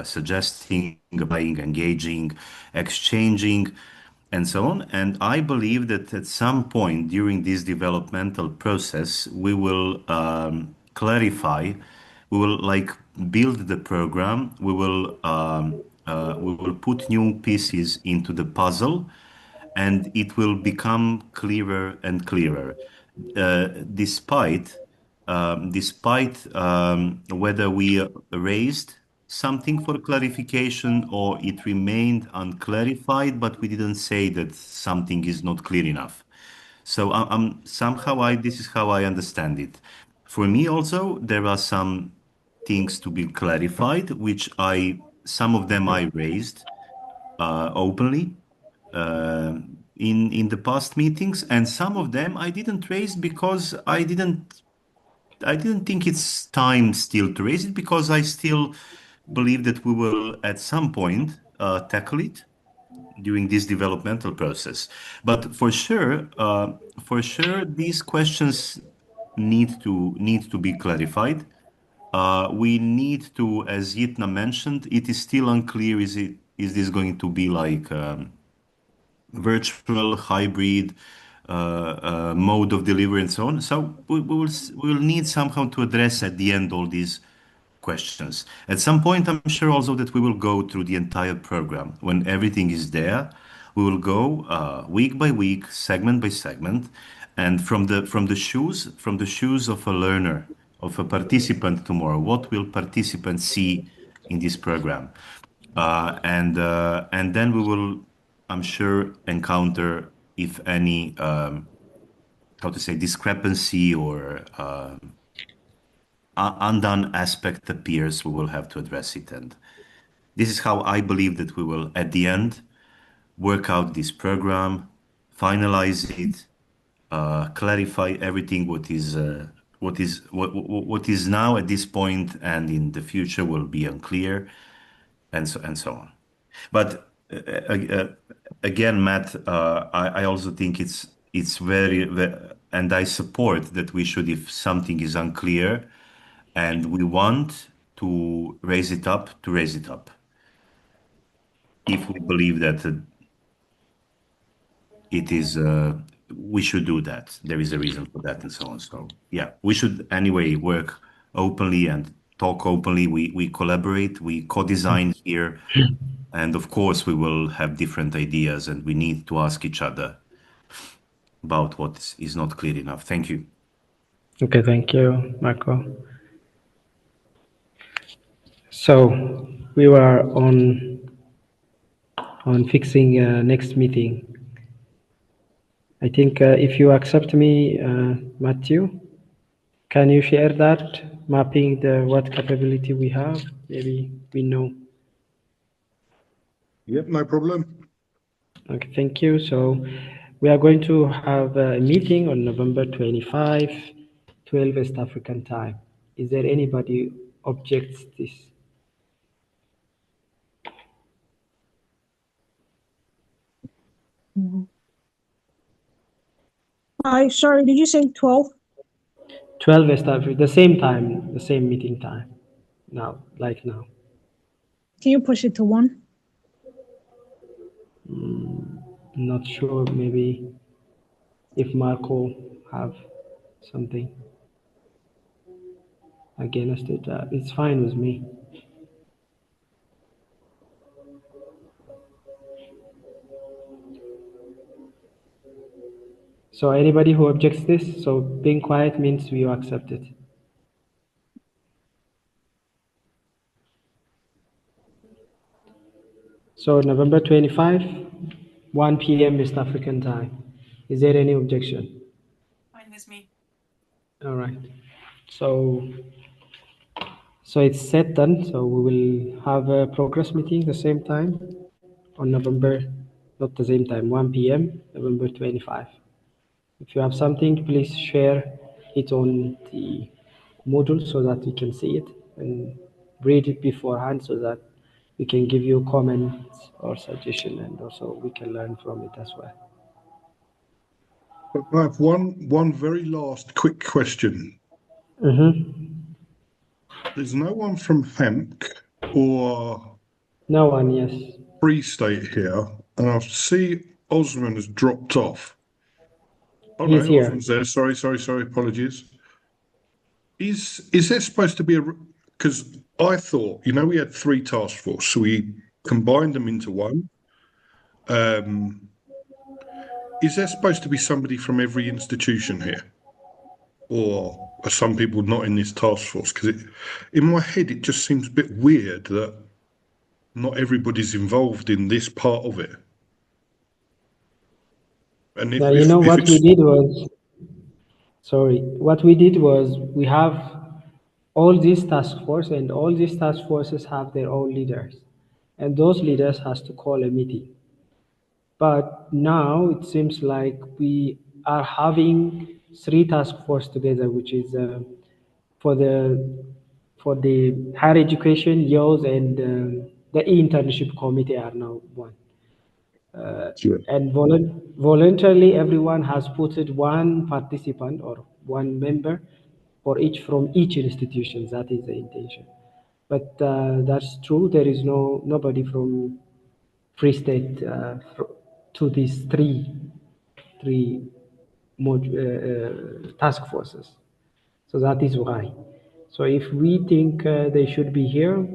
suggesting, applying, engaging, exchanging, and so on. And I believe that at some point during this developmental process, we will clarify, we will like build the program, we will put new pieces into the puzzle, and it will become clearer and clearer. Despite whether we raised something for clarification or it remained unclarified, but we didn't say that something is not clear enough. So somehow this is how I understand it. For me also, there are some things to be clarified, which some of them I raised openly in the past meetings, and some of them I didn't raise because I didn't think it's time still to raise it, because I still believe that we will at some point tackle it during this developmental process. But for sure, these questions need to be clarified. We need to, as Yitna mentioned, it is still unclear. Is this going to be like virtual, hybrid mode of delivery, and so on? So we will need somehow to address at the end all these questions. At some point, I'm sure also that we will go through the entire program. When everything is there, we will go week by week, segment by segment, and from the shoes of a learner, of a participant tomorrow. What will participants see in this program? And then we will, I'm sure, encounter if any how to say discrepancy or undone aspect appears, we will have to address it. And this is how I believe that we will, at the end, work out this program, finalize it, clarify everything what is now at this point and in the future will be unclear, and so on. But again, Matt, I also think it's and I support that we should, if something is unclear and we want to raise it up, to raise it up. If we believe that it is, we should do that. There is a reason for that, and so on. So yeah, we should anyway work openly and talk openly. We collaborate, we co-design here. And of course, we will have different ideas and we need to ask each other about what is not clear enough. Thank you. Okay, thank you, Marco. So we were on fixing next meeting. I think if you accept me, Matthew, can you share that mapping what capability we have? Maybe we know. Yep, no problem. Okay, thank you. So we are going to have a meeting on November 25, 12 West African time. Is there anybody objects this? Sorry, did you say 12? 12 West Africa, the same time, the same meeting time. Now, like now. Can you push it to 1? Not sure, maybe if Marco have something against it, it's fine with me. So anybody who objects this, so being quiet means you accept it. So November 25, 1 p.m. West African time. Is there any objection? Fine with me. All right. So it's set then. So we will have a progress meeting the same time on November, not the same time, 1 p.m. November 25. If you have something, please share it on the Moodle so that we can see it and read it beforehand so that we can give you comments or suggestion, and also we can learn from it as well. I have one very last quick question. There's no one from HEMC or No one, yes. Free State here, and I see Osman has dropped off. Oh He's no, here. Osman's there. Sorry. Apologies. Is there supposed to be because I thought, we had 3 task force, so we combined them into one. Is there supposed to be somebody from every institution here? Or are some people not in this task force? Because in my head, it just seems a bit weird that not everybody's involved in this part of it. And if what it's... we did was, what we did was we have all these task force, and all these task forces have their own leaders, and those leaders has to call a meeting. But now it seems like we are having 3 task force together, which is for the higher education, youth, and the internship committee are now one. And voluntarily, everyone has put it 1 participant or 1 member for each from each institution. That is the intention. But that's true. There is nobody from Free State to these three task forces. So that is why. So if we think they should be here,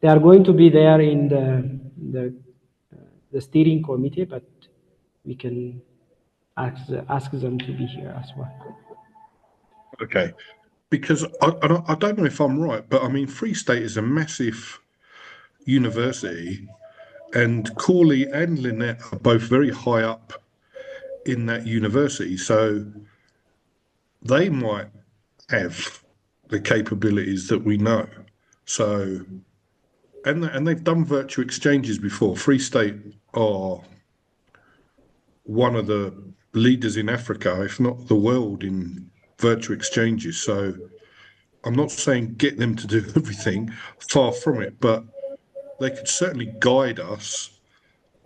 they are going to be there in the steering committee, but we can ask them to be here as well. Okay. Because I don't know if I'm right, but I mean, Free State is a massive university, and Corley and Lynette are both very high up in that university. So they might have the capabilities that we know. So, and they've done virtual exchanges before. Free State are one of the leaders in Africa, if not the world, in virtual exchanges. So I'm not saying get them to do everything, far from it, but they could certainly guide us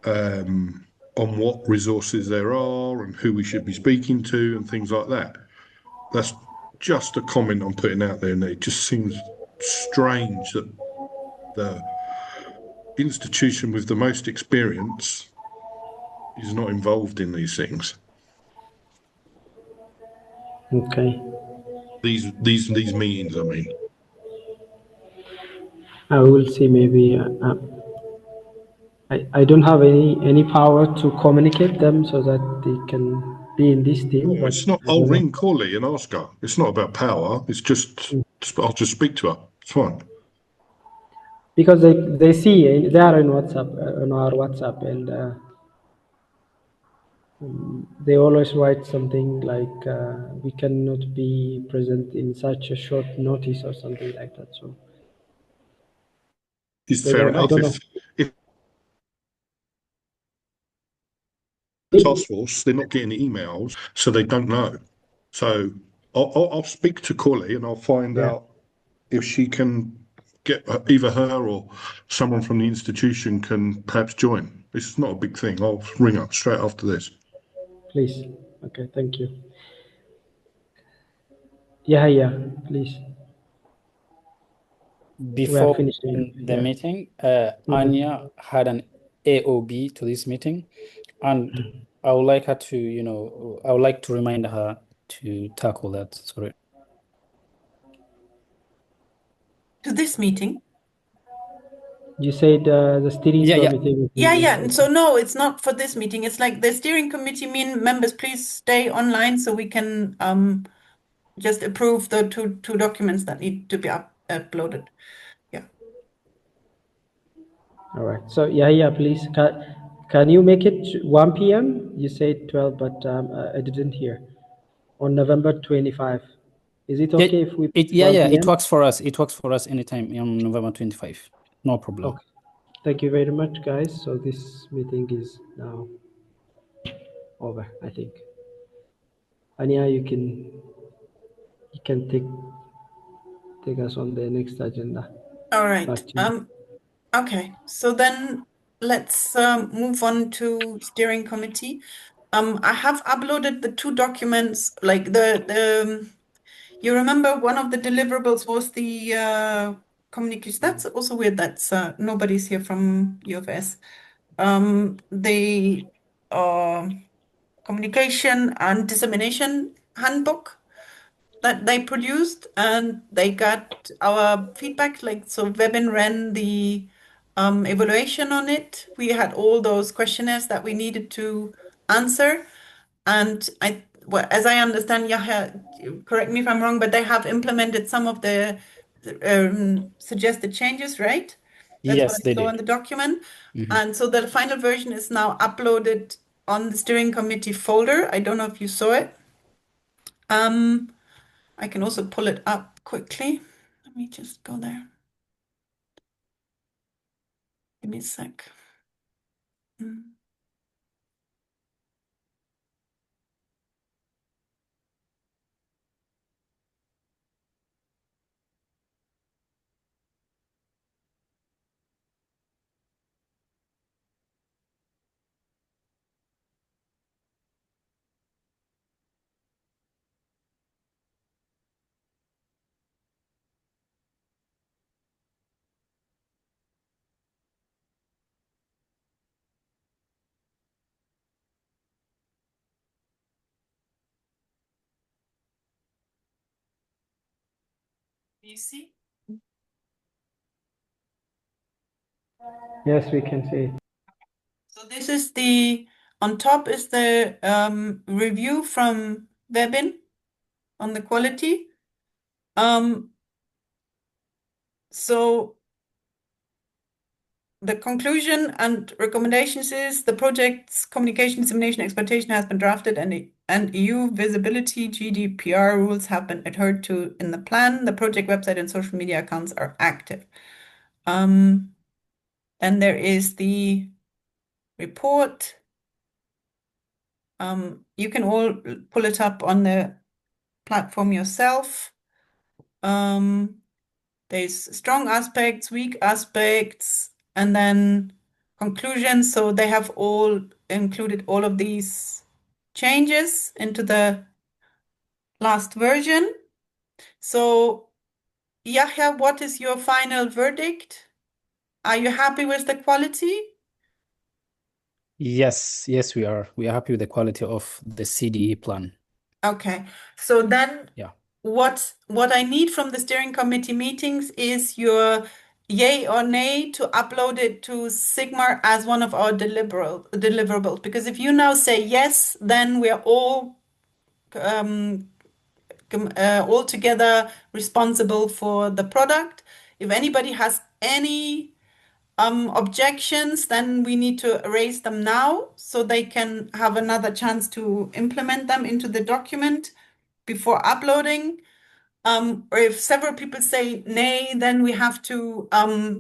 on what resources there are and who we should be speaking to and things like that. That's just a comment I'm putting out there, and it just seems strange that the institution with the most experience is not involved in these things. Okay. These meetings, I mean. I will see. Maybe I don't have any power to communicate them so that they can be in this team. No, But it's not. I I'll don't know. ring Corley and ask her. It's not about power. It's just I'll just speak to her. It's fine. Because they see they are in WhatsApp on our WhatsApp, and they always write something like we cannot be present in such a short notice or something like that. So It's they fair don't. I enough. don't know. If the task force, they're not getting the emails, so they don't know. So I'll speak to Corley and I'll find Yeah. out if she can get either her or someone from the institution can perhaps join. This is not a big thing. I'll ring her straight after this. Please. Okay. Thank you. Yeah. Please. We are Before finishing. the Yeah. meeting, Anya had an AOB to this meeting, and I would like her to, I would like to remind her to tackle that. Sorry. To this meeting? You said the steering Yeah. committee meeting Yeah. is So no, it's not for this meeting. It's like the steering committee members, please stay online so we can just approve the two documents that need to be uploaded. Yeah. all right. So yeah, please. Can you make it 1 p.m.? You said 12, but I didn't hear. On November 25. Is it Yeah, okay if we it 1 it p.m.? works for us. It works for us anytime on November 25. No problem. Okay. Thank you very much, guys. So this meeting is now over, I think. Anya, you can take us on the next agenda. All right. Back to you. Okay. So then let's move on to steering committee. I have uploaded the two documents, like you remember one of the deliverables was the communication. That's also weird. That's nobody's here from UFS. The communication and dissemination handbook that they produced, and they got our feedback. Like, so Webin ran the evaluation on it. We had all those questionnaires that we needed to answer. And well, as I understand, Yahya, correct me if I'm wrong, but they have implemented some of the suggested changes, right? That's what Yes, I they saw in did. the document. And so the final version is now uploaded on the steering committee folder. I don't know if you saw it. I can also pull it up quickly. Let me just go there. Give me a sec. You see? Yes, we can see it. So this is on top is the review from Webin on the quality. So the conclusion and recommendations is the project's communication, dissemination, exploitation has been drafted and EU visibility GDPR rules have been adhered to in the plan. The project website and social media accounts are active. Then there is the report. You can all pull it up on the platform yourself. There's strong aspects, weak aspects, and then conclusions. So they have all included all of these changes into the last version. So, Yahya, what is your final verdict? Are you happy with the quality? Yes, we are. We are happy with the quality of the CDE plan. Okay. So then Yeah. what I need from the steering committee meetings is your yay or nay to upload it to Sigmar as one of our deliverables. Because if you now say yes, then we are all together responsible for the product. If anybody has any objections, then we need to raise them now so they can have another chance to implement them into the document before uploading. Or if several people say nay, then we have to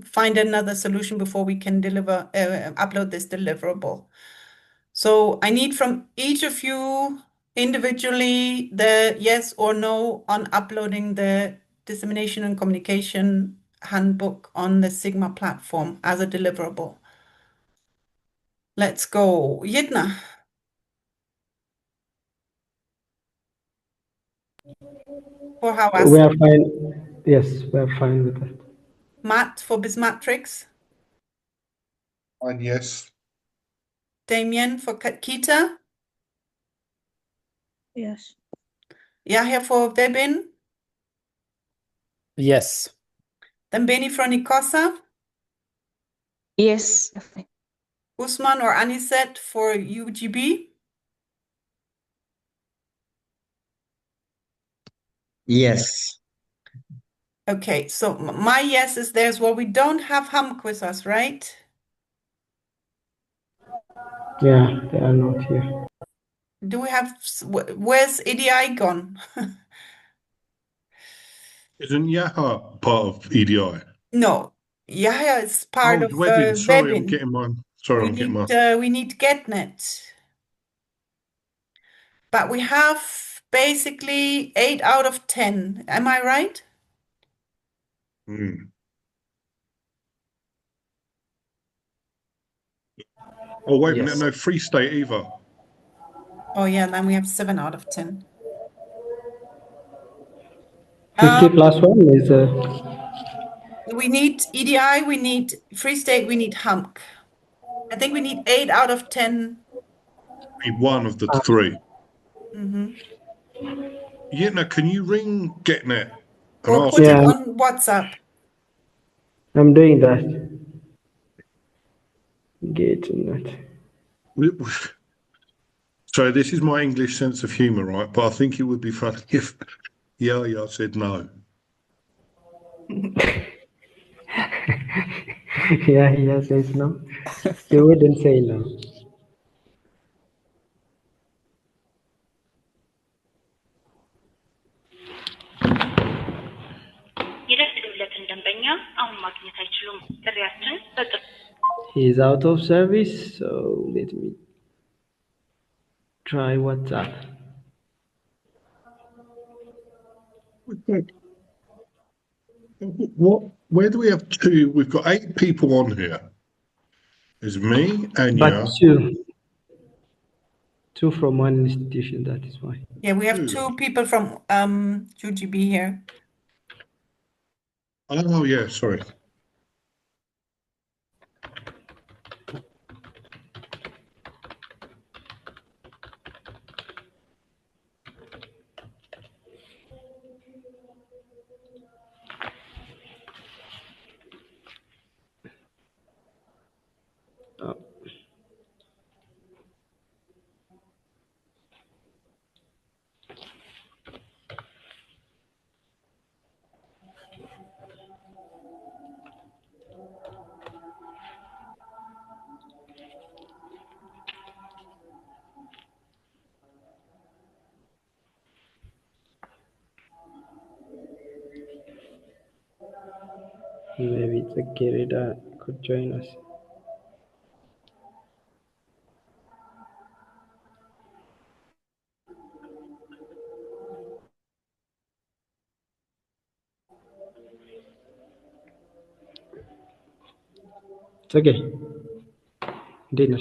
find another solution before we can upload this deliverable. So I need from each of you individually the yes or no on uploading the dissemination and communication handbook on the Sigma platform as a deliverable. Let's go. Yitna. For Hawas. We are fine. Yes, we are fine with that. Matt for Bismatrix. And yes. Damien for Kita. Yes. Yahya for Webin. Yes. Then Beni for Nikosa. Yes. Usman or Aniset for UGB. Yes. Okay, so my yes is there as well. We don't have Hamk with us, right? Yeah, they are not here. Do we have, where's EDI gone? Isn't Yaha part of EDI? No, Yahya is part Oh, of Webin. Sorry, I'm Webin. getting mine. Sorry, I'm getting mine. We need GetNet. But we have basically 8 out of 10. Am I right? Hmm. Oh, wait a minute. Yes. No, Free State either. Oh yeah, then we have 7 out of 10. 50 plus 1 is We need EDI, we need Free State, we need Hump. I think we need 8 out of 10. Be one of the three. Mm-hmm. Yitna, can you ring GetNet and Or ask put it him? on WhatsApp. I'm doing that. Get that. So this is my English sense of humour, right? But I think it would be funny if Yahya said no. Yeah, he says no. He wouldn't say no. የደረሰለትን ደንበኛ አሁን ማግኘት አይችሉም። ጥሪያችን በጥፍ He's out of service, so let me try WhatsApp. What? Where do we have two? We've got 8 people on here. There's me, Anya. But two from one institution, that is why. Yeah, we have 2 people from UGB here. Oh, yeah, sorry. Maybe the Gerida could join us. It's okay. Dinner.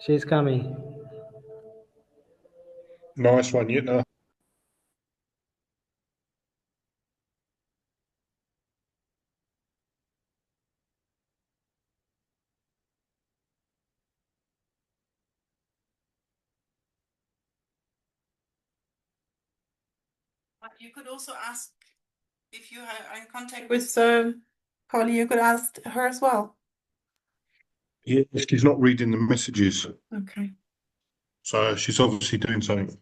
She's coming. Nice one, Yitna. You could also ask if you are in contact with Polly, you could ask her as well. Yeah, she's not reading the messages, Okay. so she's obviously doing something.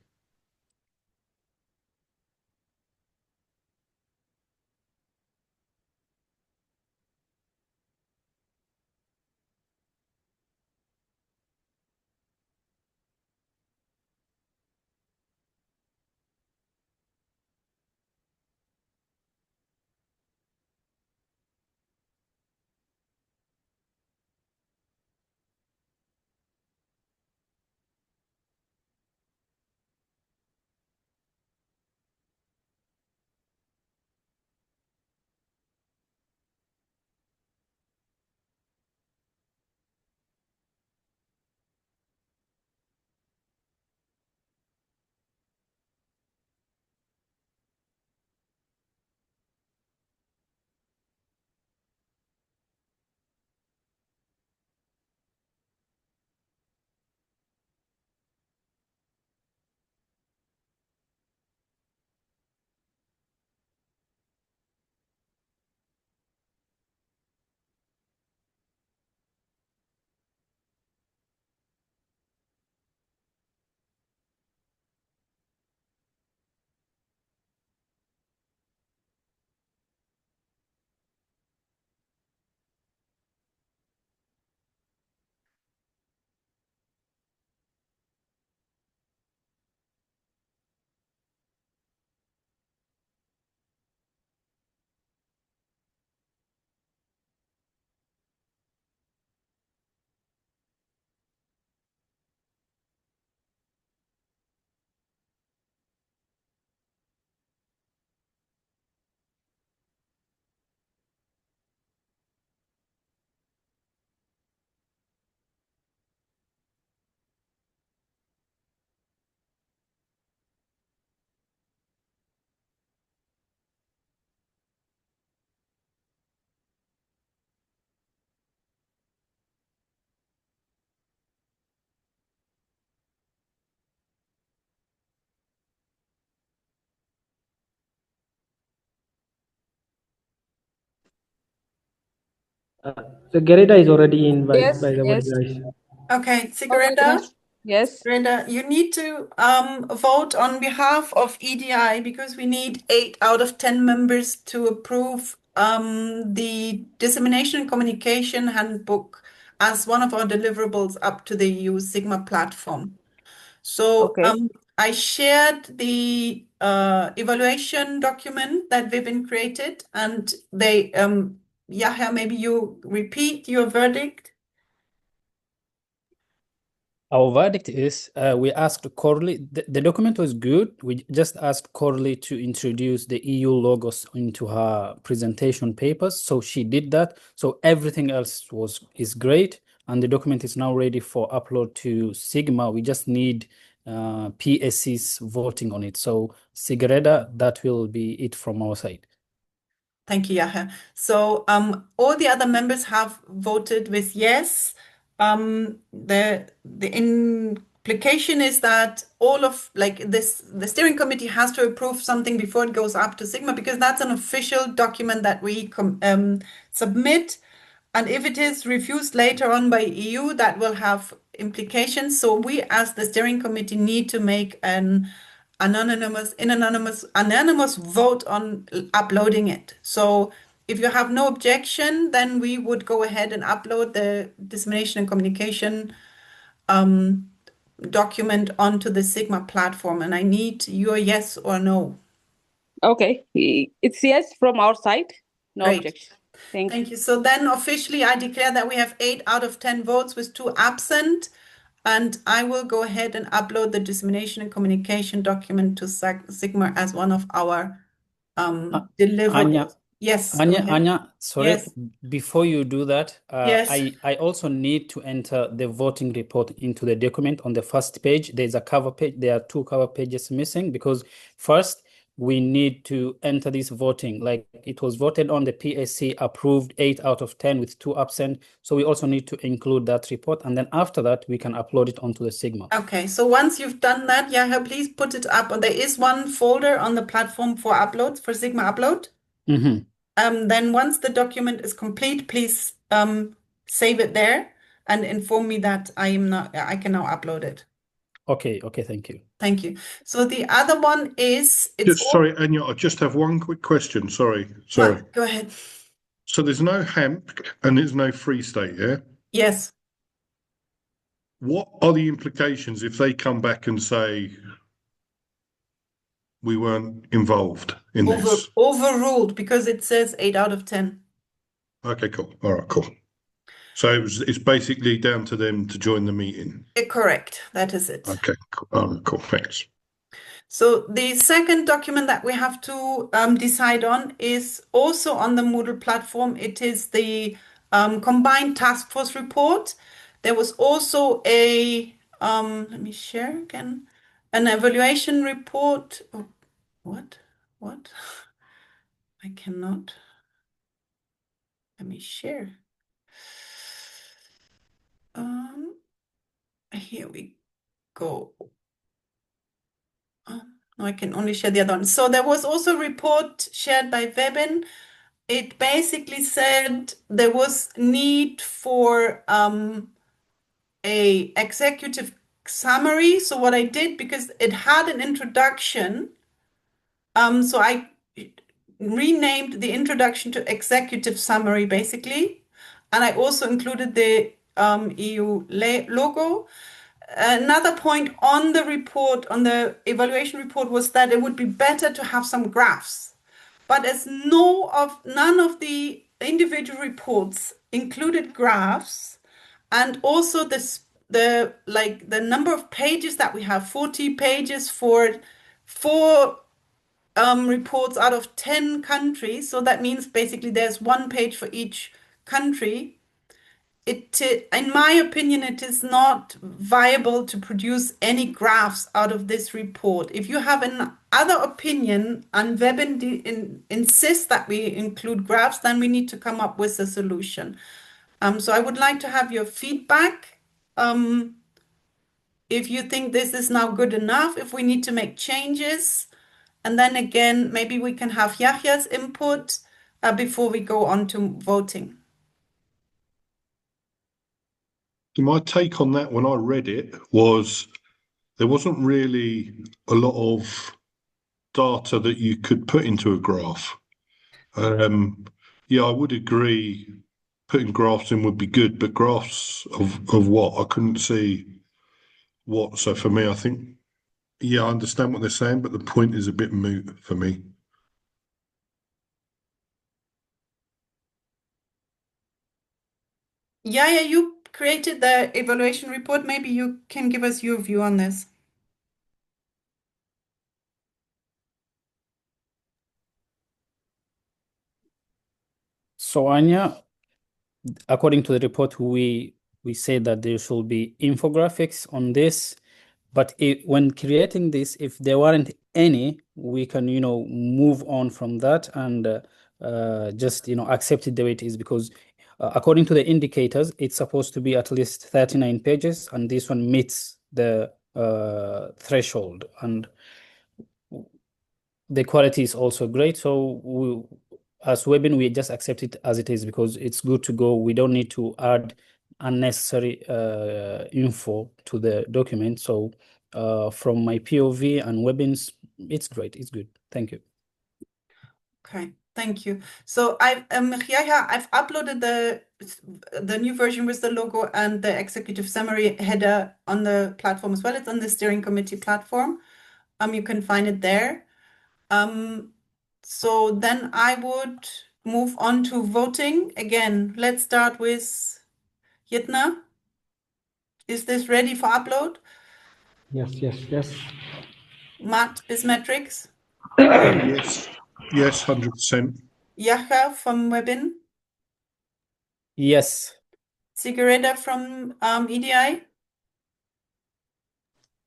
The Gerida is already in, by Yes, the way, yes. guys. Okay, Okay, Sigurenda, yes. Sigurenda, you need to vote on behalf of EDI because we need 8 out of 10 members to approve the Dissemination and Communication Handbook as one of our deliverables up to the EU Sigma platform. So Okay. I shared the evaluation document that Vibin created, and they, Yahya, maybe you repeat your verdict. Our verdict is we asked Corley, the document was good. We just asked Corley to introduce the EU logos into her presentation papers. So she did that. So everything else is great. And the document is now ready for upload to Sigma. We just need PSC's voting on it. So Sigreda, that will be it from our side. Thank you, Yahya. So all the other members have voted with yes. The implication is that all of the steering committee has to approve something before it goes up to Sigma, because that's an official document that we submit. And if it is refused later on by EU, that will have implications. So we, as the steering committee, need to make an anonymous vote on uploading it. So if you have no objection, then we would go ahead and upload the dissemination and communication document onto the Sigma platform. And I need your yes or no. Okay. It's yes from our side. No Great. objection. Thank you. Thank you. So then officially I declare that we have 8 out of 10 votes with 2 absent. And I will go ahead and upload the dissemination and communication document to Sigma as one of our deliverables. Anya, Yes, go ahead. Anya, sorry, Yes. before you do that, Yes. I also need to enter the voting report into the document. On the first page, there's a cover page. There are 2 cover pages missing, because first we need to enter this voting. Like, it was voted on, the PSC approved 8 out of 10 with 2 absent. So we also need to include that report. And then after that, we can upload it onto the Sigma. Okay, so once you've done that, Yahya, please put it up. There is one folder on the platform for uploads, for Sigma upload. Then once the document is complete, please save it there and inform me that I can now upload it. Okay, thank you. Thank you. So the other one is sorry, Anya, I just have one quick question. Sorry. Go ahead. So there's no hemp and there's no Free State, yeah? Yes. What are the implications if they come back and say we weren't involved in this? Overruled, because it says 8 out of 10. Okay, cool. All right, cool. So it's basically down to them to join the meeting. Correct. That is it. Okay, cool. All right, cool. Thanks. So the second document that we have to decide on is also on the Moodle platform. It is the combined task force report. There was also a, let me share again, an evaluation report. Oh, what? I cannot. Let me share. Here we go. No, I can only share the other one. So there was also a report shared by Webin. It basically said there was need for a executive summary. So what I did, because it had an introduction, so I renamed the introduction to executive summary, basically. And I also included the EU logo. Another point on the report, on the evaluation report, was that it would be better to have some graphs. But as none of the individual reports included graphs, and also the number of pages that we have, 40 pages for 4 reports out of 10 countries. So that means basically there's 1 page for each country. In my opinion, it is not viable to produce any graphs out of this report. If you have another opinion and Webin insists that we include graphs, then we need to come up with a solution. So I would like to have your feedback. If you think this is now good enough, if we need to make changes. And then again, maybe we can have Yahya's input before we go on to voting. My take on that when I read it was there wasn't really a lot of data that you could put into a graph. Yeah, I would agree putting graphs in would be good, but graphs of what? I couldn't see what. So for me, I think, yeah, I understand what they're saying, but the point is a bit moot for me. Yeah, you created the evaluation report. Maybe you can give us your view on this. So Anya, according to the report, we say that there should be infographics on this, but when creating this, if there weren't any, we can move on from that and just accept it the way it is, because according to the indicators, it's supposed to be at least 39 pages, and this one meets the threshold, and the quality is also great. So as Webin, we just accept it as it is because it's good to go. We don't need to add unnecessary info to the document. So from my POV and Webin's, it's great. It's good. Thank you. Okay, thank you. So I've uploaded the new version with the logo and the executive summary header on the platform as well. It's on the steering committee platform. You can find it there. So then I would move on to voting. Again, let's start with Jitna. Is this ready for upload? Yes. Matt, Bismetrics? Yes, 100%. Yaha from Webin? Yes. Sigureda from EDI?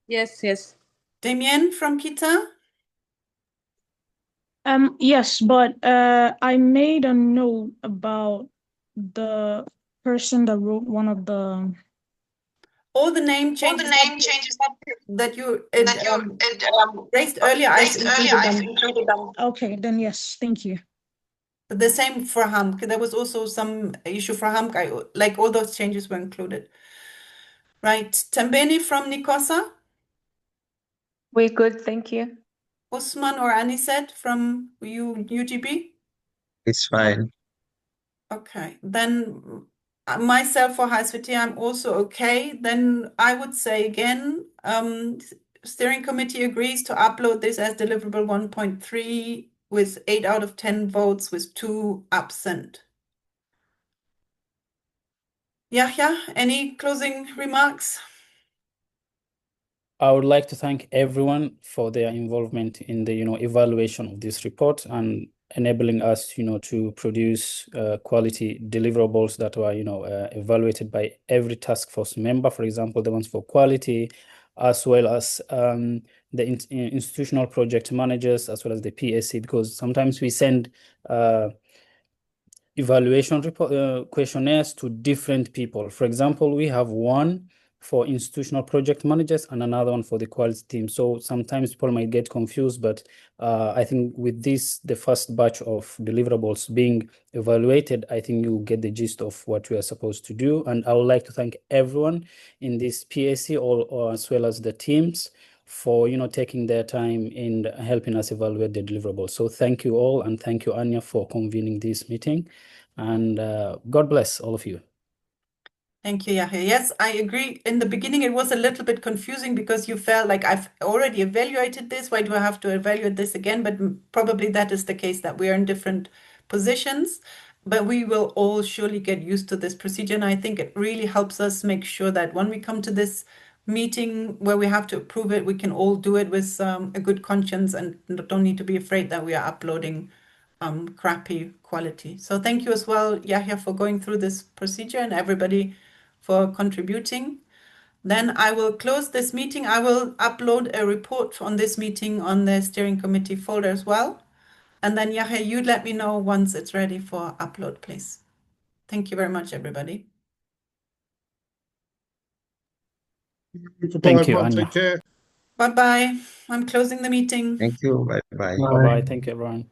Yes. Damien from Kita? Yes, but I made a note about the person that wrote one of the All the name changes that you raised earlier, I've included them. Okay, then yes, thank you. The same for Hamk. There was also some issue for Hamk. Like all those changes were included. Right. Tambeni from Nikosa? We're good, thank you. Usman or Aniset from UGB? It's fine. Okay. Then myself for HSVT, I'm also okay. Then I would say again, steering committee agrees to upload this as deliverable 1.3 with 8 out of 10 votes with 2 absent. Yahya, any closing remarks? I would like to thank everyone for their involvement in the evaluation of this report and enabling us to produce quality deliverables that were evaluated by every task force member, for example the ones for quality, as well as the institutional project managers, as well as the PSC, because sometimes we send evaluation questionnaires to different people. For example, we have one for institutional project managers and another one for the quality team. So sometimes people might get confused, but I think with this, the first batch of deliverables being evaluated, I think you get the gist of what we are supposed to do. And I would like to thank everyone in this PSC, or as well as the teams, for taking their time in helping us evaluate the deliverables. So thank you all, and thank you, Anya, for convening this meeting, and God bless all of you. Thank you, Yahya. Yes, I agree. In the beginning, it was a little bit confusing because you felt like I've already evaluated this. Why do I have to evaluate this again? But probably that is the case, that we are in different positions. But we will all surely get used to this procedure. And I think it really helps us make sure that when we come to this meeting where we have to approve it, we can all do it with a good conscience and don't need to be afraid that we are uploading crappy quality. So thank you as well, Yahya, for going through this procedure, and everybody for contributing. Then I will close this meeting. I will upload a report on this meeting on the steering committee folder as well. And then Yahya, you let me know once it's ready for upload, please. Thank you very much, everybody. Thank you, Everyone, Anya. take care. Bye-bye. I'm closing the meeting. Thank you. Bye bye. Bye-bye. Thank you, everyone.